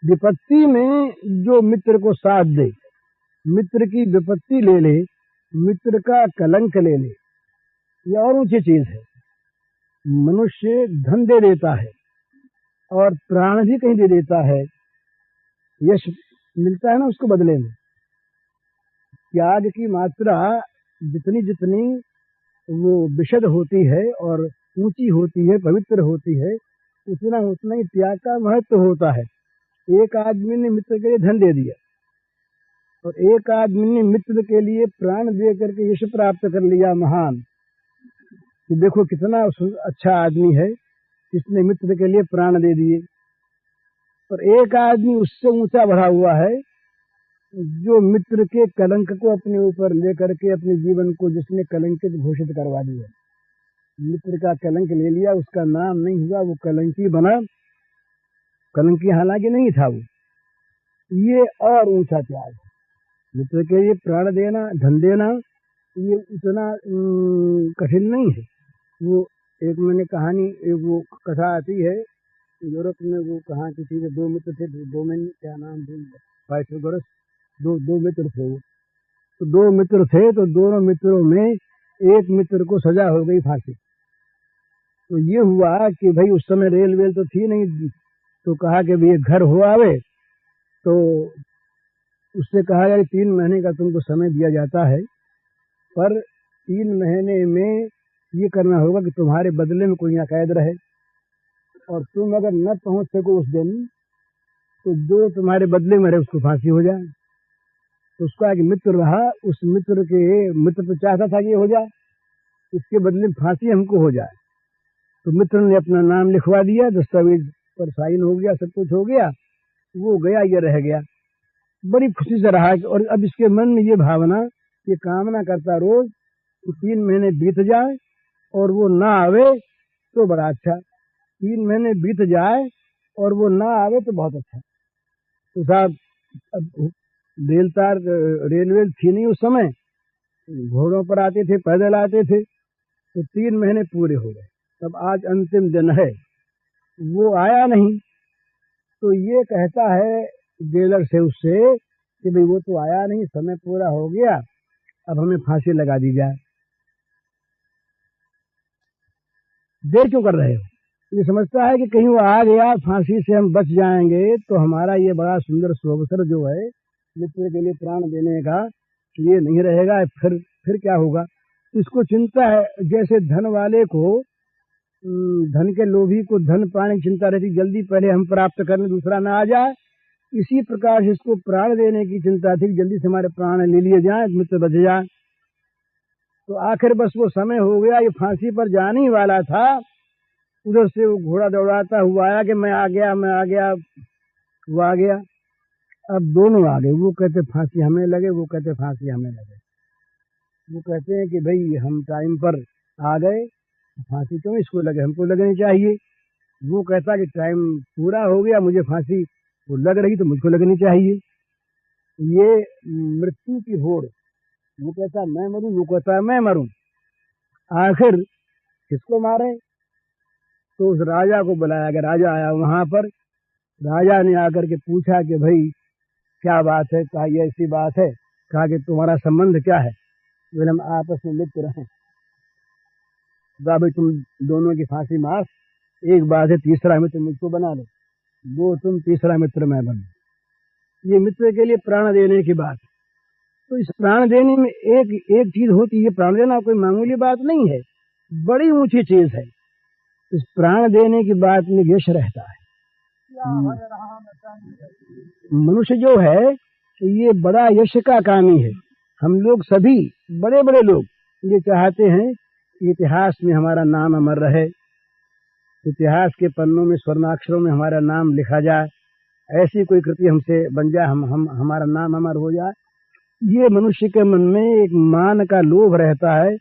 विपत्ति में जो मित्र को साथ दे, मित्र की विपत्ति ले ले, मित्र का कलंक ले ले, ये और ऊंची चीज है। मनुष्य धन दे देता है और प्राण भी कहीं दे देता है, यश मिलता है ना उसको बदले में। त्याग की मात्रा जितनी जितनी वो विशद होती है और ऊंची होती है, पवित्र होती है, उतना उतना ही त्याग का महत्व होता है। एक आदमी ने मित्र के लिए धन दे दिया और एक आदमी ने मित्र के लिए प्राण दे करके यश प्राप्त कर लिया महान, कि देखो कितना अच्छा आदमी है जिसने मित्र के लिए प्राण दे दिए। और एक आदमी उससे ऊंचा बढ़ा हुआ है जो मित्र के कलंक को अपने ऊपर लेकर के अपने जीवन को जिसने कलंकित घोषित करवा दिया। मित्र का कलंक ले लिया, उसका नाम नहीं हुआ, वो कलंकी बना। कलंकी हालांकि नहीं था वो, ये और ऊंचा त्याग है। मित्र के लिए प्राण देना, धन देना, ये उतना कठिन नहीं है। वो एक मैंने कहानी, एक वो कथा आती है यूरोप में, वो कहाँ किसी के दो मित्र थे, दो में क्या नाम थे, पाइथागोरस, दो मित्र थे वो। तो दो मित्र थे, तो दोनों मित्रों में एक मित्र को सजा हो गई फांसी। तो ये हुआ कि भाई उस समय रेल वेल तो थी नहीं, तो कहा कि भाई घर हो आवे, तो उससे कहा यार 3 महीने का तुमको समय दिया जाता है, पर 3 महीने में ये करना होगा कि तुम्हारे बदले में कोई यहाँ कैद रहे, और तुम अगर न पहुंच सको उस दिन तो जो तुम्हारे बदले में रहे उसको फांसी हो जाए। तो उसका एक मित्र रहा, उस मित्र तो चाहता था कि ये हो जाए, इसके बदले में फांसी हमको हो जाए। तो मित्र ने अपना नाम लिखवा दिया, दस्तावेज पर साइन हो गया, सब कुछ हो गया, वो गया, ये रह गया। बड़ी खुशी से रहा। और अब इसके मन में ये भावना, ये कामना करता रोज कि 3 महीने बीत जाए और वो ना आवे तो बड़ा अच्छा, 3 महीने बीत जाए और वो ना आवे तो बहुत अच्छा। तो साहब अब रेलवे थी नहीं उस समय, घोड़ों पर आते थे, पैदल आते थे, तो 3 महीने पूरे हो गए। तब आज अंतिम दिन है, वो आया नहीं। तो ये कहता है जेलर से उससे कि भाई वो तो आया नहीं, समय पूरा हो गया, अब हमें फांसी लगा दी जाए। देर क्यों कर रहे हो? ये समझता है कि कहीं वो आ गया, फांसी से हम बच जाएंगे तो हमारा ये बड़ा सुंदर सुअवसर जो है मित्र के लिए प्राण देने का, ये नहीं रहेगा, फिर क्या होगा। इसको चिंता है, जैसे धन वाले को, धन के लोभी को धन पाने की चिंता रहती, जल्दी पहले हम प्राप्त करने दूसरा ना आ जाए। इसी प्रकार से इसको प्राण देने की चिंता थी, जल्दी से हमारे प्राण ले लिए जाए, मित्र बच जाए। तो आखिर बस वो समय हो गया, ये फांसी पर जाने ही वाला था। उधर से वो घोड़ा दौड़ाता हुआ आया कि मैं आ गया, मैं आ गया। वो आ गया, अब दोनों आ गए। वो कहते फांसी हमें लगे, वो कहते फांसी हमें लगे। वो कहते हैं कि भाई हम टाइम पर आ गए, फांसी क्यों इसको लगे, हमको लगनी चाहिए। वो कहता कि टाइम पूरा हो गया, मुझे फांसी वो लग रही तो मुझको लगनी चाहिए। ये मृत्यु की होड़, वो कहता मैं मरूं, वो कहता मैं मरूं, आखिर किसको मारे। तो उस राजा को बुलाया गया, राजा आया वहां पर। राजा ने आकर के पूछा कि भाई क्या बात है। कहा ये ऐसी बात है। कहा कि तुम्हारा संबंध क्या है। बोले हम आपस में मित्र हैं। कहा भाई तुम दोनों की फांसी माफ, एक बात है तीसरा मित्र मुझको बना लो, वो तुम तीसरा मित्र मैं बन। ये मित्र के लिए प्राण देने की बात। तो इस प्राण देने में एक एक चीज होती है, प्राण देना कोई मामूली बात नहीं है, बड़ी ऊंची चीज है। इस प्राण देने की बात में यश रहता है। मनुष्य जो है ये बड़ा यश का कामी है। हम लोग सभी बड़े बड़े लोग ये चाहते हैं कि इतिहास में हमारा नाम अमर रहे, इतिहास के पन्नों में स्वर्णाक्षरों में हमारा नाम लिखा जाए, ऐसी कोई कृति हमसे बन जाए, हम हमारा नाम अमर हो जाए। ये मनुष्य के मन में एक मान का लोभ रहता है,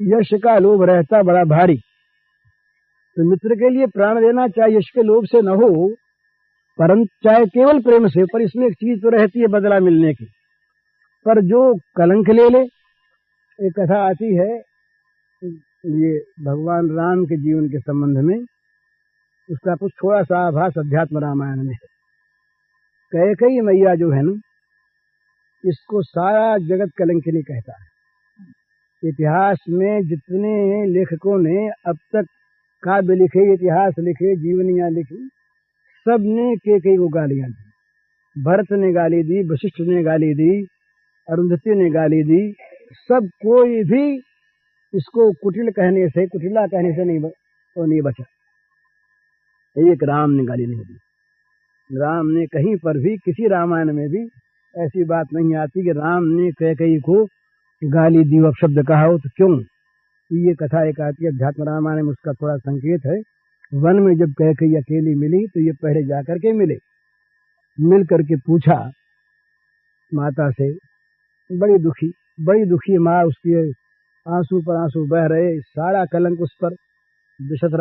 यश का लोभ रहता बड़ा भारी। तो मित्र के लिए प्राण देना चाहे यश के लोभ से न हो, परंतु चाहे केवल प्रेम से, पर इसमें एक चीज तो रहती है बदला मिलने की। पर जो कलंक ले ले, एक कथा आती है ये भगवान राम के जीवन के संबंध में, उसका कुछ थोड़ा सा आभास अध्यात्म रामायण में है। कैकेयी मैया जो है ना, इसको सारा जगत कलंकिनी कहता है। इतिहास में जितने लेखकों ने अब तक काव्य लिखे, इतिहास लिखे, जीवनियां लिखी, सब ने कैकेयी को गालियां दी। भरत ने गाली दी, वशिष्ठ ने गाली दी, अरुंधति ने गाली दी। सब कोई भी इसको कुटिल कहने से, कुटिला कहने से नहीं बचा। एक राम ने गाली नहीं दी। राम ने कहीं पर भी, किसी रामायण में भी ऐसी बात नहीं आती कि राम ने कैकेयी को गाली दी, अपशब्द कहा हो। तो क्यों? ये कथा एक आती है अध्यात्म रामायण में, उसका थोड़ा संकेत है। वन में जब कैकेयी अकेली मिली तो ये पहले जाकर के मिले, मिल करके पूछा माता से, बड़ी दुखी माँ, उसकी आंसू पर आंसू बह रहे, सारा कलंक उस पर। दशरथ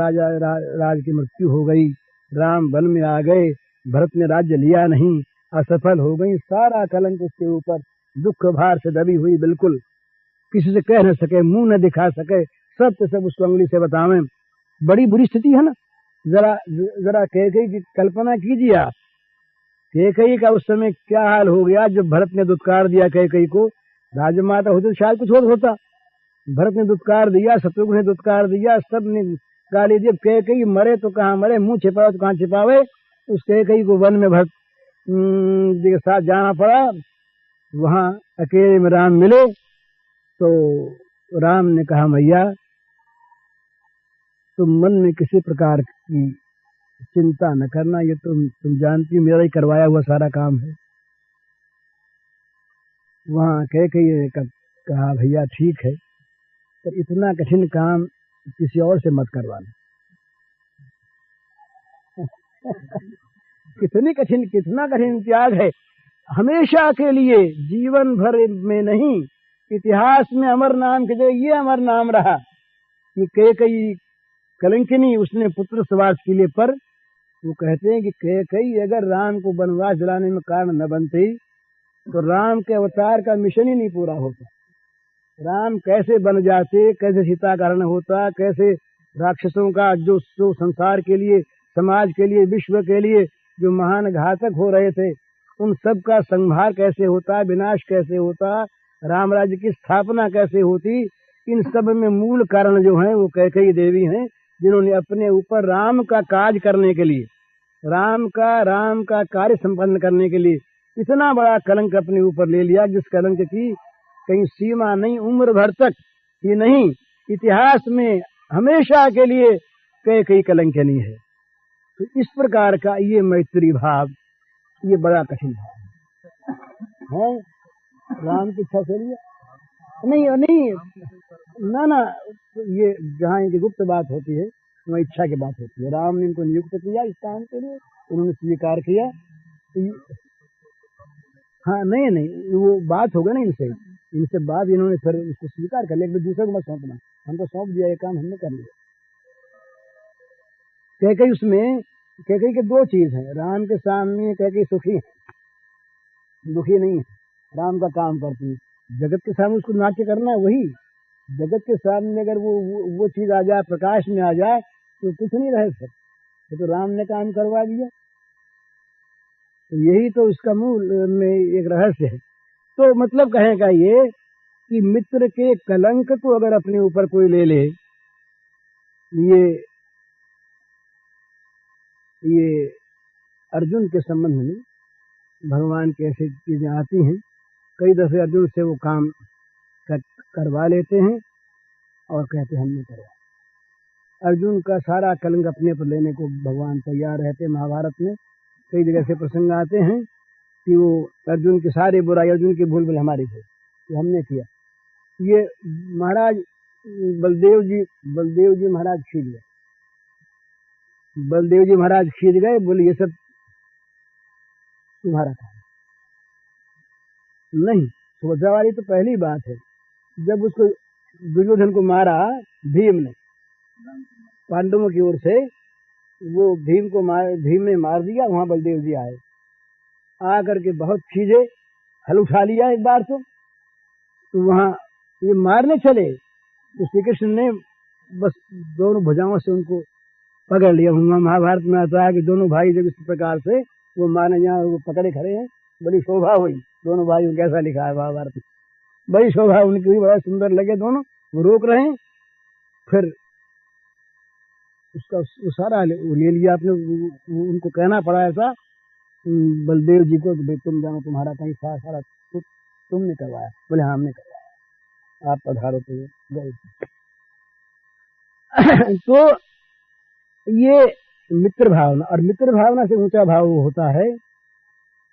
राज की मृत्यु हो गई, राम वन में आ गए, भरत ने राज्य लिया नहीं, असफल हो गई, सारा कलंक उसके ऊपर, दुख भार से दबी हुई, बिल्कुल किसी से कह न सके, मुंह न दिखा सके, सब उसको अंगुली से बतावें। बड़ी बुरी स्थिति है ना। जरा कैकेयी की कल्पना कीजिए आप, कैकेयी का उस समय क्या हाल हो गया जब भरत ने दुत्कार दिया कैकेयी को। राजमाता होती तो शायद कुछ और होता। भरत ने दुत्कार दिया, शत्रुघ्न ने दुत्कार दिया, सब ने गाली दी। कैकेयी मरे तो कहाँ मरे, मुंह छिपावे तो कहाँ छिपावे। उस कैकेयी को वन में भरत के साथ जाना पड़ा। वहां अकेले में राम मिले तो राम ने कहा, मैया तुम मन में किसी प्रकार की चिंता न करना, ये तुम जानती मेरा ही करवाया हुआ सारा काम है। वहां कैकेयी ने कहा, भैया ठीक है, पर इतना कठिन काम किसी और से मत करवाना। कितना कठिन त्याग है। हमेशा के लिए, जीवन भर में नहीं, इतिहास में अमर नाम के जो ये अमर नाम रहा कि कैकेयी कलंकिनी, उसने पुत्र सवास के लिए। पर वो कहते हैं कि कैकेयी अगर राम को वनवास दिलाने में कारण न बनती तो राम के अवतार का मिशन ही नहीं पूरा होता। राम कैसे बन जाते, कैसे सीता का हरण होता, कैसे राक्षसों का जो संसार के लिए, समाज के लिए, विश्व के लिए जो महान घातक हो रहे थे, उन सब का संहार कैसे होता, विनाश कैसे होता, राम राज्य की स्थापना कैसे होती, इन सब में मूल कारण जो है वो कैकेयी देवी हैं, जिन्होंने अपने ऊपर राम का काज करने के लिए, राम का कार्य संपन्न करने के लिए इतना बड़ा कलंक अपने ऊपर ले लिया, जिस कलंक की कहीं सीमा नहीं, उम्र भर तक ही नहीं, इतिहास में हमेशा के लिए कैकेयी कलंकिनी है। तो इस प्रकार का ये मैत्री भाव, ये बड़ा कठिन भाव है। राम की इच्छा से लिए नहीं ना, ये जहाँ इनकी गुप्त बात होती है वहाँ इच्छा की बात होती है। राम ने इनको नियुक्त किया इस काम के लिए, उन्होंने स्वीकार किया। हाँ नहीं वो बात होगा ना इनसे बात, इन्होंने फिर इसको स्वीकार कर लिया, दूसरे को मत सौंपना, हमको सौंप दिया, ये काम हमने कर लिया। कैकेयी उसमें, कैकेयी के दो चीज है, राम के सामने कैकेयी सुखी है, दुखी नहीं है, राम का काम करती है। जगत के सामने उसको नाट्य करना है, वही जगत के सामने अगर वो चीज आ जाए, प्रकाश में आ जाए, तो कुछ नहीं रहे फिर, तो राम ने काम करवा दिया। तो यही तो उसका मूल में एक रहस्य है। तो मतलब कहें का ये कि मित्र के कलंक को अगर अपने ऊपर कोई ले ले, ये अर्जुन के संबंध में भगवान की ऐसी चीजें आती हैं, कई दफे अर्जुन से वो काम करवा लेते हैं और कहते हमने करवा। अर्जुन का सारा कलंक अपने पर लेने को भगवान तैयार रहते। महाभारत में कई जगह से प्रसंग आते हैं कि वो अर्जुन की सारी बुराई, अर्जुन की भूल भूल हमारी भूल, ये हमने किया। ये महाराज बलदेव जी महाराज खींच गए, बलदेव जी महाराज खींच गए, बोले ये सब तुम्हारा काम नहीं। सुभद्रा वाली तो पहली बात है, जब उसको दुर्योधन को मारा भीम ने, पांडवों की ओर से वो भीम ने मार दिया, वहां बलदेव जी आए, आकर के बहुत खींचे, हल उठा लिया एक बार तो वहां ये मारने चले, तो श्री कृष्ण ने बस दोनों भुजाओं से उनको पकड़ लिया। महाभारत में आता है कि दोनों भाई जब इस प्रकार से वो मारने यहाँ वो पकड़े खड़े हैं, बड़ी शोभा हुई दोनों भाइयों, कैसा लिखा है महाभारत में, बड़ी शोभा उनकी हुई, बड़ा सुंदर लगे दोनों, वो रोक रहे हैं। फिर उसका वो सारा ले लिया आपने, उनको कहना पड़ा ऐसा बलदेव जी को, भाई तुम जानो, तुम्हारा कहीं सारा तुमने करवाया। बोले हाँ हमने करवाया, आप पधारो। तो गए। तो ये मित्र भावना, और मित्र भावना से ऊंचा भाव होता है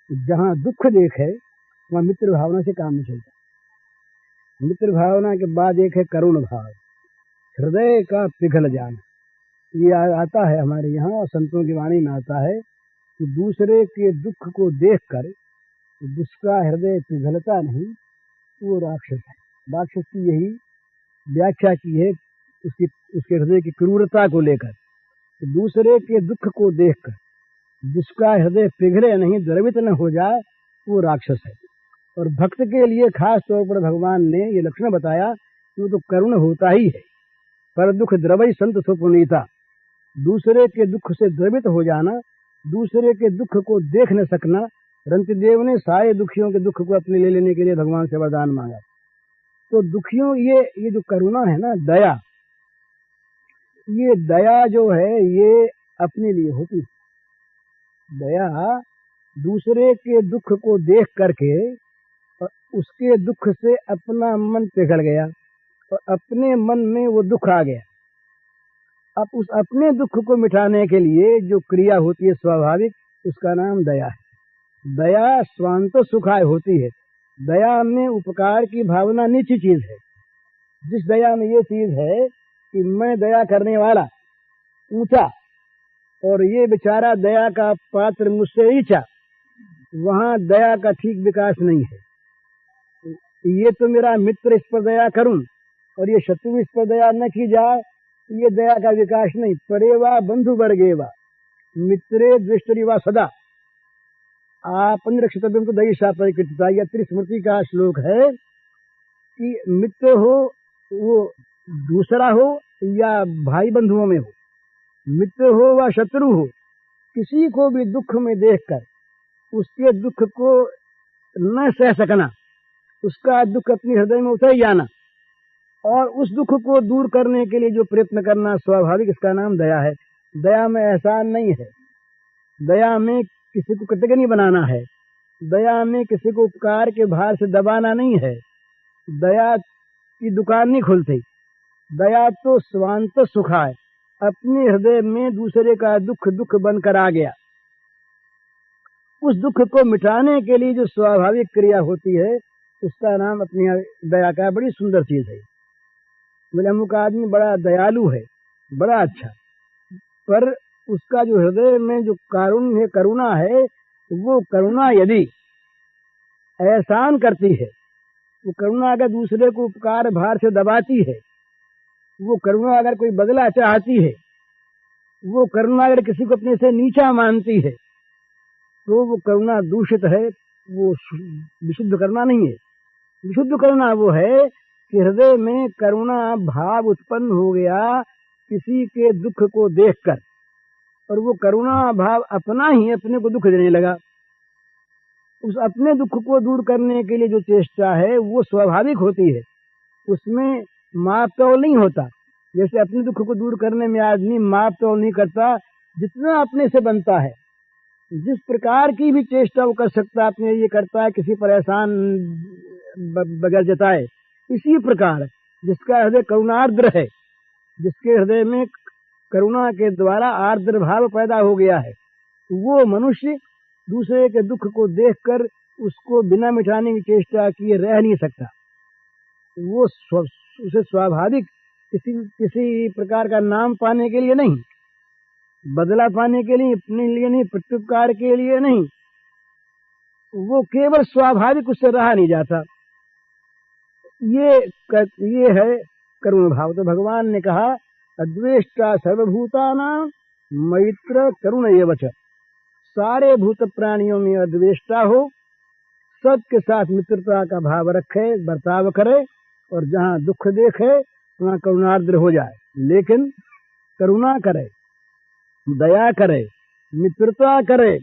जहां दुख देखे वहां मित्र भावना से काम नहीं चलता। मित्र भावना के बाद एक है करुण भाव, हृदय का पिघल जाना। ये आता है हमारे यहाँ, और संतों की वाणी में आता है कि दूसरे के दुख को देखकर जिसका हृदय पिघलता नहीं वो राक्षस है। राक्षस की यही व्याख्या की है उसके हृदय की क्रूरता को लेकर, दूसरे के दुख को देखकर जिसका हृदय पिघले नहीं, द्रवित न हो जाए, वो राक्षस है। और भक्त के लिए खास तौर पर भगवान ने ये लक्षण बताया कि वो तो करुण होता ही है, पर दुख द्रवई संत सो पुनीता। दूसरे के दुख से द्रवित हो जाना, दूसरे के दुख को देख न सकना। रंतिदेव ने सारे दुखियों के दुख को अपने ले लेने के लिए भगवान से वरदान मांगा। तो दुखियों ये जो करुणा है ना, दया, ये दया जो है ये अपने लिए होती है। दया दूसरे के दुख को देख करके और उसके दुख से अपना मन पिघल गया और अपने मन में वो दुख आ गया। अब उस अपने दुख को मिटाने के लिए जो क्रिया होती है स्वाभाविक, उसका नाम दया है। दया स्वांत सुखाय होती है। दया में उपकार की भावना नीची चीज है। जिस दया में ये चीज है कि मैं दया करने वाला ऊंचा और ये बेचारा दया का पात्र मुझसे नीचा, वहां दया का ठीक विकास नहीं है। ये तो मेरा मित्र, इस पर दया करूं, और ये शत्रु, इस पर दया न की जाए, ये दया का विकास नहीं। परेवा बंधु वर्गेवा मित्रे दृष्टरिवा सदा आपन रक्षितव्यम को दयिषा परिकृतता। यह त्रिस्मृति का श्लोक है कि मित्र हो वो दूसरा हो या भाई बंधुओं में हो, मित्र हो व शत्रु हो, किसी को भी दुख में देखकर उसके दुख को न सह सकना, उसका दुख अपने हृदय में उतर जाना और उस दुख को दूर करने के लिए जो प्रयत्न करना स्वाभाविक, इसका नाम दया है। दया में एहसान नहीं है, दया में किसी को कृतज्ञ बनाना है, दया में किसी को उपकार के भार से दबाना नहीं है, दया की दुकान नहीं खुलती। दया तो स्वांत सुखा है, अपने हृदय में दूसरे का दुख दुख बनकर आ गया, उस दुख को मिटाने के लिए जो स्वाभाविक क्रिया होती है उसका नाम अपनी दया का। बड़ी सुंदर चीज है। बोले अमुक आदमी बड़ा दयालु है, बड़ा अच्छा, पर उसका जो हृदय में जो कारुण्य करुणा है, वो करुणा यदि एहसान करती है, वो करुणा अगर दूसरे को उपकार भार से दबाती है, वो करुणा अगर कोई बदला चाहती है, वो करुणा अगर किसी को अपने से नीचा मानती है, तो वो करुणा दूषित है, वो विशुद्ध करुणा नहीं है। विशुद्ध करुणा वो है कि हृदय में करुणा भाव उत्पन्न हो गया किसी के दुख को देखकर, और वो करुणा भाव अपना ही अपने को दुख देने लगा। उस अपने दुख को दूर करने के लिए जो चेष्टा है वो स्वाभाविक होती है, उसमें माप तौल नहीं होता। जैसे अपने दुख को दूर करने में आदमी माप तौल नहीं करता, जितना अपने से बनता है, जिस प्रकार की भी चेष्टा वो कर सकता है अपने लिए करता है, किसी पर एहसान बगैर जताए। इसी प्रकार जिसका हृदय करुणार्द्र है, जिसके हृदय में करुणा के द्वारा आर्द्र भाव पैदा हो गया है, वो मनुष्य दूसरे के दुख को देखकर उसको बिना मिटाने की चेष्टा किए रह नहीं सकता। वो उसे स्वाभाविक किसी प्रकार का नाम पाने के लिए नहीं, बदला पाने के लिए, अपने लिए नहीं, प्रत्युपकार के लिए नहीं, वो केवल स्वाभाविक उससे रहा नहीं जाता। ये है करुण भाव। तो भगवान ने कहा अद्वेष्टा सर्वभूतानां मैत्र करुण एव च। सारे भूत प्राणियों में अद्वेष्टा हो, सबके साथ मित्रता का भाव रखे, बर्ताव करे, और जहाँ दुख देखे वहाँ करुणार्द्र हो जाए। लेकिन करुणा करे, दया करे, मित्रता करे,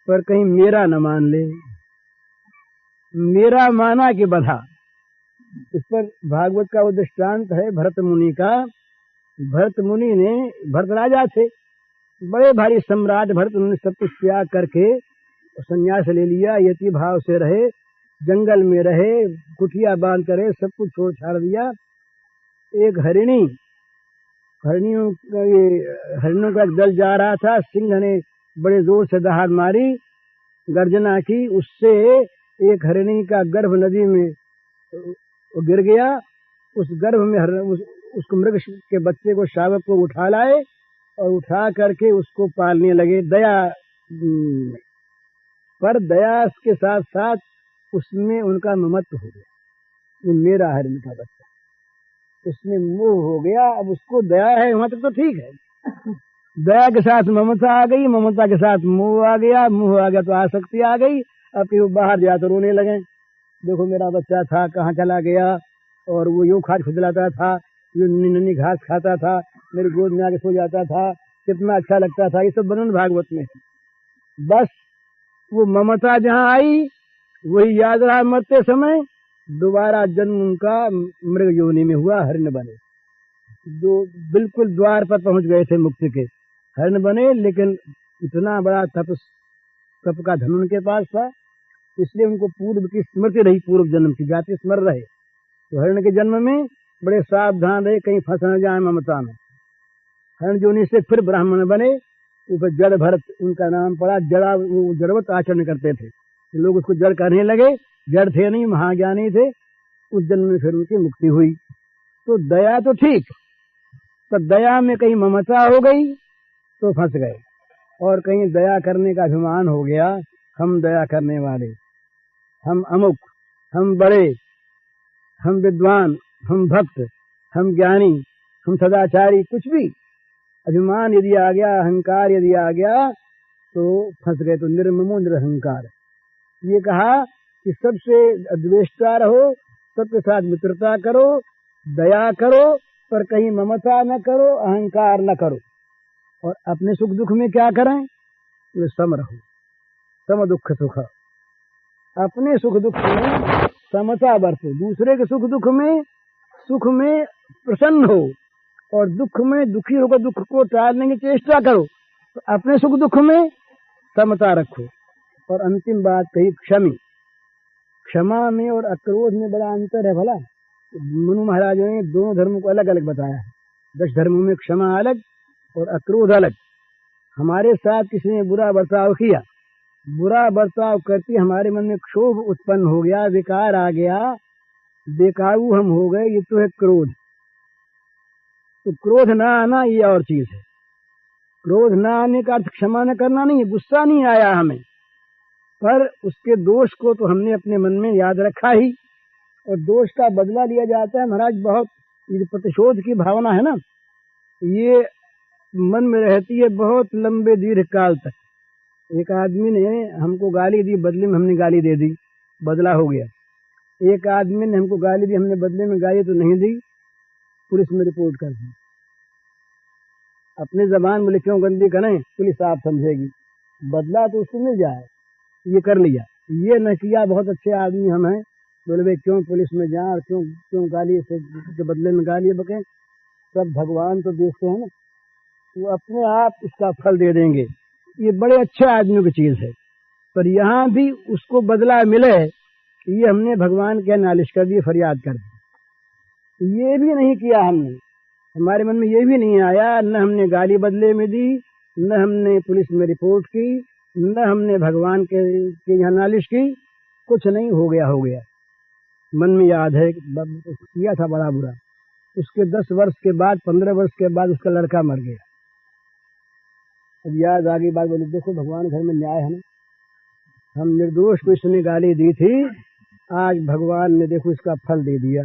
पर कहीं मेरा न मान ले, मेरा माना कि बधा। इस पर भागवत का वो दृष्टांत है भरत मुनि का। भरत मुनि ने, भरत राजा थे, बड़े भारी सम्राट भरत, उन्होंने सब कुछ त्याग करके संन्यास ले लिया, यति भाव से रहे, जंगल में रहे, कुटिया बांध करे, सब कुछ छोड़ छाड़ दिया। एक हरिणियों का एक दल जा रहा था, सिंह ने बड़े जोर से दहाड़ मारी, गर्जना की, उससे एक हरिणी का गर्भ नदी में गिर गया। उस गर्भ में उसको मृग के बच्चे को, शावक को उठा लाए और उठा करके उसको पालने लगे दया पर। दया के साथ साथ उसमें उनका ममत्व हो गया, ये मेरा हरिण का बच्चा, उसमें मोह हो गया। अब उसको दया है वहां तक तो ठीक है, दया के साथ ममता आ गई, ममता के साथ मोह आ गया, मोह आ गया तो आसक्ति आ गई। अब वो बाहर जा तो रोने लगे, देखो मेरा बच्चा था कहाँ चला गया, और वो यूं खाद खुदलाता था, ये नन्ही घास खाता था, मेरी गोद में आके सो जाता था, कितना अच्छा लगता था। ये सब वर्णन भागवत में है। बस वो ममता जहाँ आई वही याद रहा, मरते समय दोबारा जन्म उनका मृग योनि में हुआ, हरिण बने। बिल्कुल द्वार पर पहुंच गए थे मुक्ति के, हरिण बने। लेकिन इतना बड़ा तप का धन उनके पास था, इसलिए उनको पूर्व की स्मृति रही, पूर्व जन्म की जाति स्मर रहे। तो हरिण के जन्म में बड़े सावधान रहे, कहीं फंस न जाए ममता में। हरिण योनि से फिर ब्राह्मण बने, ऊपर जड़ भरत उनका नाम पड़ा। वो जड़वत आचरण करते थे, लोग उसको जड़ कहने लगे, जड़ थे नहीं, महाज्ञानी थे। उस जन्म में फिर उनकी मुक्ति हुई। तो दया तो ठीक, पर दया में कहीं ममता हो गई तो फंस गए, और कहीं दया करने का अभिमान हो गया, हम दया करने वाले, हम अमुक, हम बड़े, हम विद्वान, हम भक्त, हम ज्ञानी, हम सदाचारी, कुछ भी अभिमान यदि आ गया, अहंकार यदि आ गया तो फंस गए। तो निर्ममो निरहंकार। ये कहा कि सबसे अद्वेष्टा रहो, सबके साथ मित्रता करो, दया करो, पर कहीं ममता न करो, अहंकार न करो। और अपने सुख दुख में क्या करें, ये सम रहो। सम दुख सुख, अपने सुख दुख में समता बरतो, दूसरे के सुख में प्रसन्न हो, और दुख में दुखी होकर दुख को टालने की चेष्टा करो। तो अपने सुख दुख में समता रखो। और अंतिम बात कही क्षमी, क्षमा में और अक्रोध में बड़ा अंतर है। भला मनु महाराज ने दोनों धर्मों को अलग अलग बताया है। 10 धर्मों में क्षमा अलग और अक्रोध अलग। हमारे साथ किसी ने बुरा बर्ताव किया, बुरा बर्ताव करती हमारे मन में क्षोभ उत्पन्न हो गया, विकार आ गया, बेकाबू हम हो गए, ये तो है क्रोध। तो क्रोध ना आना ये और चीज है। क्रोध ना आने का अर्थ क्षमा न करना नहीं है, गुस्सा नहीं आया हमें, पर उसके दोष को तो हमने अपने मन में याद रखा ही, और दोष का बदला लिया जाता है। महाराज बहुत ये प्रतिशोध की भावना है ना, ये मन में रहती है बहुत लंबे दीर्घ काल तक। एक आदमी ने हमको गाली दी, बदले में हमने गाली दे दी, बदला हो गया। एक आदमी ने हमको गाली दी, हमने बदले में गाली तो नहीं दी, पुलिस में रिपोर्ट कर दी। अपने जबान बोले क्यों गंदी करें, पुलिस आप समझेगी, बदला तो उसको मिल जाए, ये कर लिया। ये न किया, बहुत अच्छे आदमी हम हैं, बोले भाई क्यों पुलिस में जाए और क्यों गाली से के बदले में गाली बके। सब भगवान तो देखते हैं ना, वो अपने आप इसका फल दे देंगे। ये बड़े अच्छे आदमियों की चीज है, पर यहाँ भी उसको बदला मिले, ये हमने भगवान के नालिश कर दी, फरियाद कर दी। ये भी नहीं किया हमने, हमारे मन में ये भी नहीं आया, न हमने गाली बदले में दी, न हमने पुलिस में रिपोर्ट की, न हमने भगवान के यहाँ नालिश की, कुछ नहीं, हो गया। मन में याद है किया था बड़ा बुरा। उसके 10 वर्ष के बाद, 15 वर्ष के बाद उसका लड़का मर गया। अब याद आ गई बात, बोले देखो भगवान घर में न्याय है ना, हम निर्दोष को इसने गाली दी थी, आज भगवान ने देखो इसका फल दे दिया।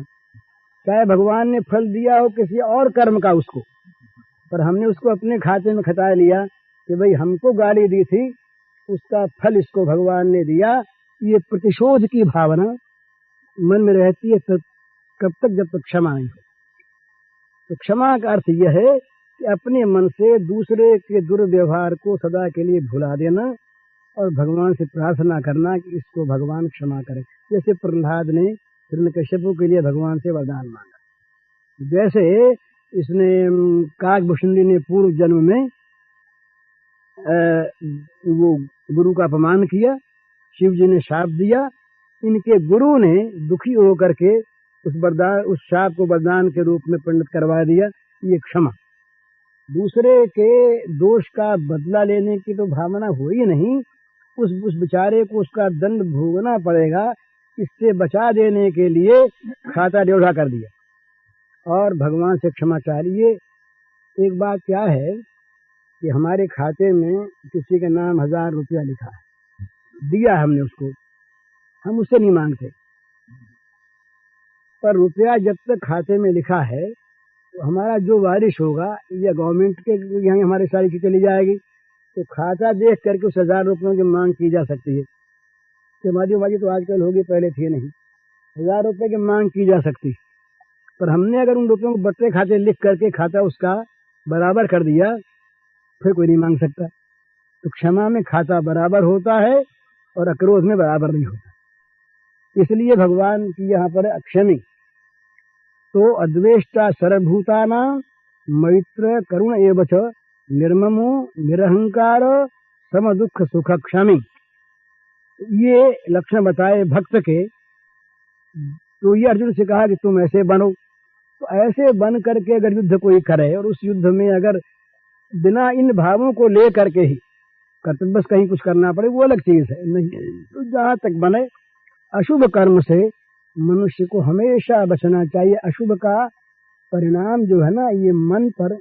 चाहे भगवान ने फल दिया हो किसी और कर्म का उसको, पर हमने उसको अपने खाते में खता लिया कि भाई हमको गाली दी थी, उसका फल इसको भगवान ने दिया। ये प्रतिशोध की भावना मन में रहती है कब तक, जब तक क्षमा नहीं हो। तो क्षमा का अर्थ यह है कि अपने मन से दूसरे के दुर्व्यवहार को सदा के लिए भुला देना और भगवान से प्रार्थना करना कि इसको भगवान क्षमा करे। जैसे प्रहलाद ने हिरण्यकश्यप के लिए भगवान से वरदान मांगा, जैसे इसने काकभूषणी ने पूर्व जन्म में वो गुरु का अपमान किया, शिव जी ने शाप दिया, इनके गुरु ने दुखी होकर के उस शाप को वरदान के रूप में परिणत करवा दिया। ये क्षमा, दूसरे के दोष का बदला लेने की तो भावना हो ही नहीं, उस बेचारे को उसका दंड भोगना पड़ेगा, इससे बचा देने के लिए खाता ड्योढ़ा कर दिया और भगवान से क्षमा चाह लिए। एक बात क्या है कि हमारे खाते में किसी के नाम 1000 रुपया लिखा है, दिया हमने उसको, हम उससे नहीं मांगते, पर रुपया जब तक खाते में लिखा है तो हमारा जो वारिश होगा या गवर्नमेंट के यहाँ हमारी सारी चीज चली जाएगी, तो खाता देख करके उस 1000 रुपयों की मांग की जा सकती है। समाजी तो आजकल होगी, पहले थी नहीं। 1000 रुपये की मांग की जा सकती, पर हमने अगर उन रुपयों को बट्टे खाते लिख करके खाता उसका बराबर कर दिया, फिर कोई नहीं मांग सकता। तो क्षमा में खाता बराबर होता है और अक्रोध में बराबर नहीं होता। इसलिए भगवान की यहाँ पर अक्षमी तो अद्वेष्टा सर्वभूताना मैत्र करुण एवच निर्ममो निरहंकार सम दुख सुख क्षमी, ये लक्षण बताए भक्त के। तो ये अर्जुन से कहा कि तुम ऐसे बनो। तो ऐसे बन करके अगर युद्ध कोई करे और उस युद्ध में अगर बिना इन भावों को ले करके ही कर्तव्य कहीं कुछ करना पड़े, वो अलग चीज है। नहीं तो जहाँ तक बने, अशुभ कर्म से मनुष्य को हमेशा बचना चाहिए। अशुभ का परिणाम जो है ना, ये मन पर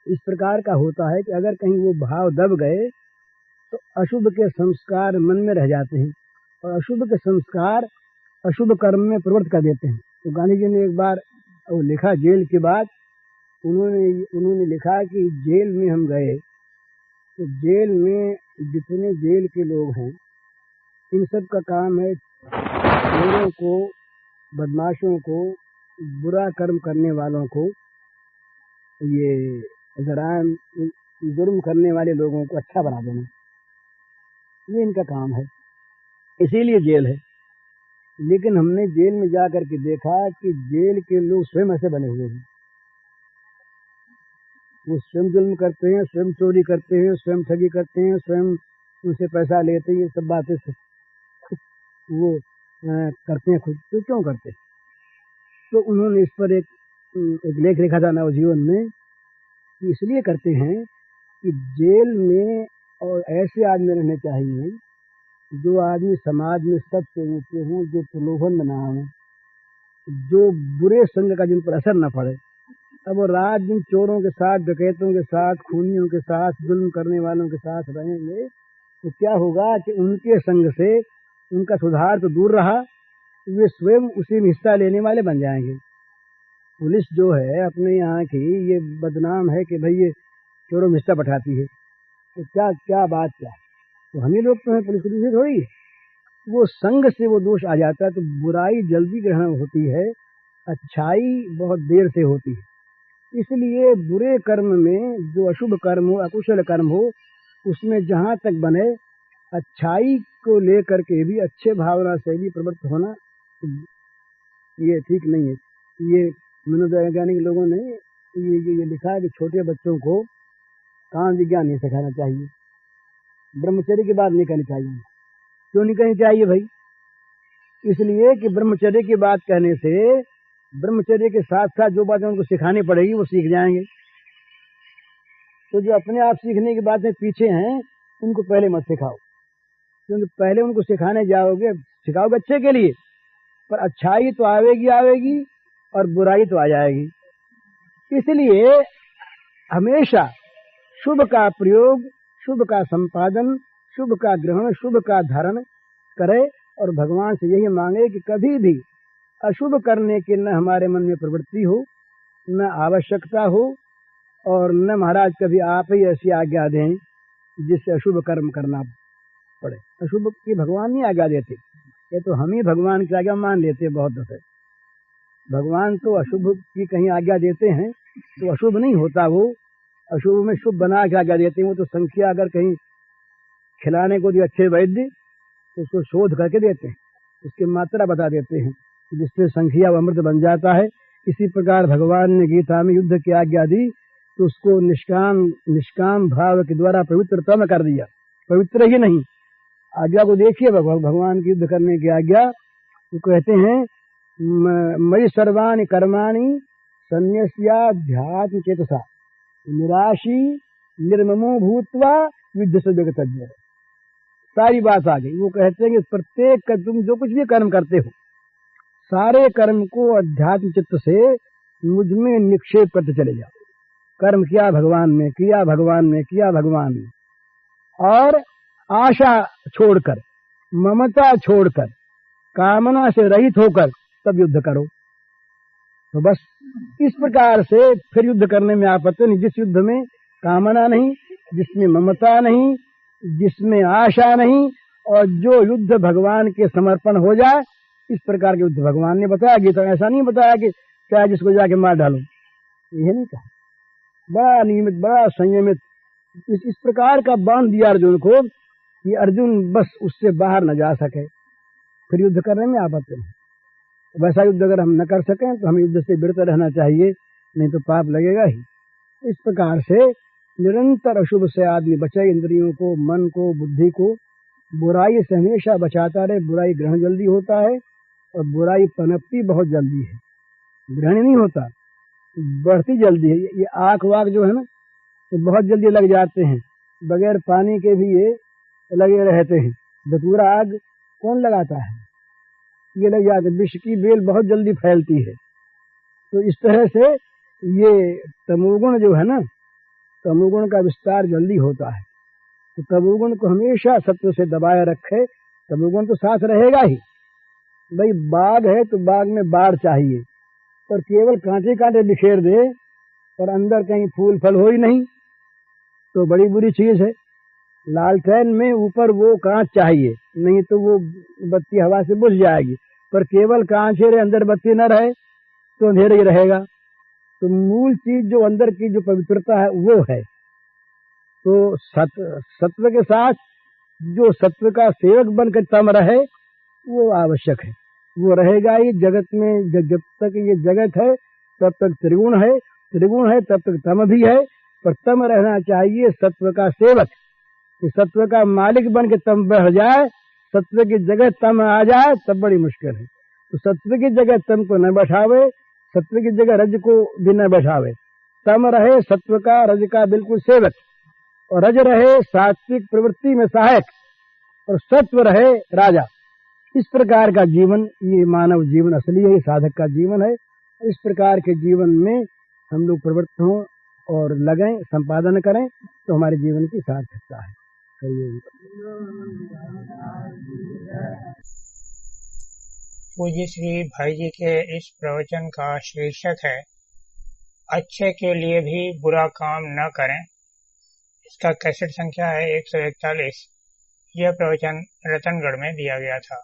इस प्रकार का होता है कि अगर कहीं वो भाव दब गए तो अशुभ के संस्कार मन में रह जाते हैं और अशुभ के संस्कार अशुभ कर्म में प्रवृत्त कर देते हैं। तो गांधी जी ने एक बार वो लिखा जेल के बाद, उन्होंने लिखा कि जेल में हम गए तो जेल में जितने जेल के लोग हैं, इन सब का काम है चोरों को, बदमाशों को, बुरा कर्म करने वालों को, ये जुर्म करने वाले लोगों को अच्छा बना देना। ये इनका काम है, इसीलिए जेल है। लेकिन हमने जेल में जा करके देखा कि जेल के लोग स्वयं ऐसे बने हुए हैं। वो स्वयं जुल्म करते हैं, स्वयं चोरी करते हैं, स्वयं ठगी करते हैं, स्वयं उनसे पैसा लेते हैं। ये सब बातें वो करते हैं खुद। तो क्यों करते? तो उन्होंने इस पर एक लेख लिखा था नवजीवन में कि इसलिए करते हैं कि जेल में और ऐसे आदमी रहने चाहिए जो आदमी समाज में सबसे ऊंचे हों, जो प्रलोभन में ना आए, जो बुरे संग का जिन पर असर न पड़े। अब वो रात दिन चोरों के साथ, डकैतों के साथ, खूनियों के साथ, जुल्म करने वालों के साथ रहेंगे तो क्या होगा कि उनके संग से उनका सुधार तो दूर रहा, वे स्वयं उसी में हिस्सा लेने वाले बन जाएंगे। पुलिस जो है अपने यहाँ की ये बदनाम है कि भाई ये चोरों में हिस्सा बैठाती है। तो क्या बात क्या है? तो हम ही लोग तो हैं, पुलिस को दूसरी थोड़ी है। वो संग से वो दोष आ जाता है। तो बुराई जल्दी ग्रहण होती है, अच्छाई बहुत देर से होती है। इसलिए बुरे कर्म में जो अशुभ कर्म हो, अकुशल कर्म हो, उसमें जहाँ तक बने अच्छाई को लेकर के भी, अच्छे भावना से भी प्रवृत्त होना ये ठीक नहीं है। ये मनोवैज्ञानिक लोगों ने ये लिखा है कि छोटे बच्चों को काम विज्ञान नहीं सिखाना चाहिए, ब्रह्मचर्य की बात नहीं करनी चाहिए। क्यों नहीं करनी चाहिए भाई? इसलिए कि ब्रह्मचर्य की बात कहने से ब्रह्मचर्य के साथ साथ जो बातें उनको सिखानी पड़ेगी वो सीख जाएंगे। तो जो अपने आप सीखने की बातें पीछे हैं उनको पहले मत सिखाओ, क्योंकि पहले उनको सिखाने जाओगे, सिखाओगे अच्छे के लिए, पर अच्छाई तो आवेगी और बुराई तो आ जाएगी। इसलिए हमेशा शुभ का प्रयोग, शुभ का संपादन, शुभ का ग्रहण, शुभ का धारण करे और भगवान से यही मांगे कि कभी भी अशुभ करने की न हमारे मन में प्रवृत्ति हो, न आवश्यकता हो, और न महाराज कभी आप ही ऐसी आज्ञा दें जिससे अशुभ कर्म करना पड़े। अशुभ की भगवान नहीं आज्ञा देते, ये तो हम ही भगवान की आज्ञा मान लेते बहुत दफे। भगवान तो अशुभ की कहीं आज्ञा देते हैं तो अशुभ नहीं होता, वो अशुभ में शुभ बना के आज्ञा देते हैं। वो तो संख्या अगर कहीं खिलाने को दिए अच्छे वैद्य तो उसको शोध करके देते हैं, उसकी मात्रा बता देते हैं जिससे संख्या व अमृत बन जाता है। इसी प्रकार भगवान ने गीता में युद्ध की आज्ञा दी तो उसको निष्काम भाव के द्वारा पवित्रता में कर दिया। पवित्र ही नहीं, आज्ञा को देखिए, भगवान की युद्ध करने की आज्ञा। वो कहते हैं मयि सर्वाणि कर्माणि सन्न्यस्याध्यात्म चेतसा निराशी निर्ममो भूत्वा युद्ध से जगतज्ञ। सारी बात आ गई। वो कहते हैं कि प्रत्येक का तुम जो कुछ भी कर्म करते हो, सारे कर्म को अध्यात्म चित्त से मुझ में निक्षेप करते चले जाओ। कर्म किया भगवान में, किया भगवान में, किया भगवान में, और आशा छोड़कर, ममता छोड़कर, कामना से रहित होकर तब युद्ध करो। तो बस इस प्रकार से फिर युद्ध करने में आपत्ति नहीं। जिस युद्ध में कामना नहीं, जिसमें ममता नहीं, जिसमें आशा नहीं, और जो युद्ध भगवान के समर्पण हो जाए, इस प्रकार के युद्ध भगवान ने बताया। गीता तो ऐसा नहीं बताया कि चाहे जिसको जाके मार डालो, यह नहीं कहा। बड़ा नियमित, बड़ा संयमित, इस प्रकार का बांध दिया अर्जुन को कि अर्जुन बस उससे बाहर न जा सके, फिर युद्ध करने में आपत्ति नहीं। वैसा युद्ध अगर हम न कर सकें तो हमें युद्ध से विरत रहना चाहिए, नहीं तो पाप लगेगा ही। इस प्रकार से निरंतर अशुभ से आदमी बचे, इंद्रियों को, मन को, बुद्धि को बुराई से हमेशा बचाता रहे। बुराई ग्रहण जल्दी होता है और बुराई पनपती बहुत जल्दी है, ग्रहण नहीं होता, बढ़ती जल्दी है। ये आँख वाक जो है ना, तो बहुत जल्दी लग जाते हैं, बगैर पानी के भी ये लगे रहते हैं। धतूरा आग कौन लगाता है? ये लग जाते। विष की बेल बहुत जल्दी फैलती है। तो इस तरह से ये तमोगुण जो है ना, तमोगुण का विस्तार जल्दी होता है। तो तमोगुण को हमेशा सत्व से दबाए रखे, तमोगुण तो साथ रहेगा ही। भाई बाग है तो बाग में बाढ़ चाहिए, पर केवल कांटे कांटे बिखेर दे और अंदर कहीं फूल फल हो ही नहीं तो बड़ी बुरी चीज है। लालटेन में ऊपर वो कांच चाहिए, नहीं तो वो बत्ती हवा से बुझ जाएगी, पर केवल कांच रहे, अंदर बत्ती न रहे तो अंधेरा ही रहेगा। तो मूल चीज जो अंदर की जो पवित्रता है वो है। तो सत्व के साथ जो सत्व का सेवक बनकर तम रहे वो आवश्यक है, वो रहेगा ही जगत में। जब तक ये जगत है तब तक त्रिगुण है, त्रिगुण है तब तक तम भी है, पर तम रहना चाहिए सत्व का सेवक। कि सत्व का मालिक बन के तम बढ़ जाए, सत्व की जगह तम आ जाए तब बड़ी मुश्किल है। तो सत्व की जगह तम को न बैठावे, सत्व की जगह रज को भी न बैठावे। तम रहे सत्व का रज का बिल्कुल सेवक, और रज रहे सात्विक प्रवृत्ति में सहायक, और सत्व रहे राजा। इस प्रकार का जीवन ये मानव जीवन असली है, साधक का जीवन है। इस प्रकार के जीवन में हम लोग प्रवृत्त हों और लगें, संपादन करें तो हमारे जीवन की सार्थकता है। पूज्य श्री भाई जी के इस प्रवचन का शीर्षक है अच्छे के लिए भी बुरा काम न करें। इसका कैसेट संख्या है 141। यह प्रवचन रतनगढ़ में दिया गया था।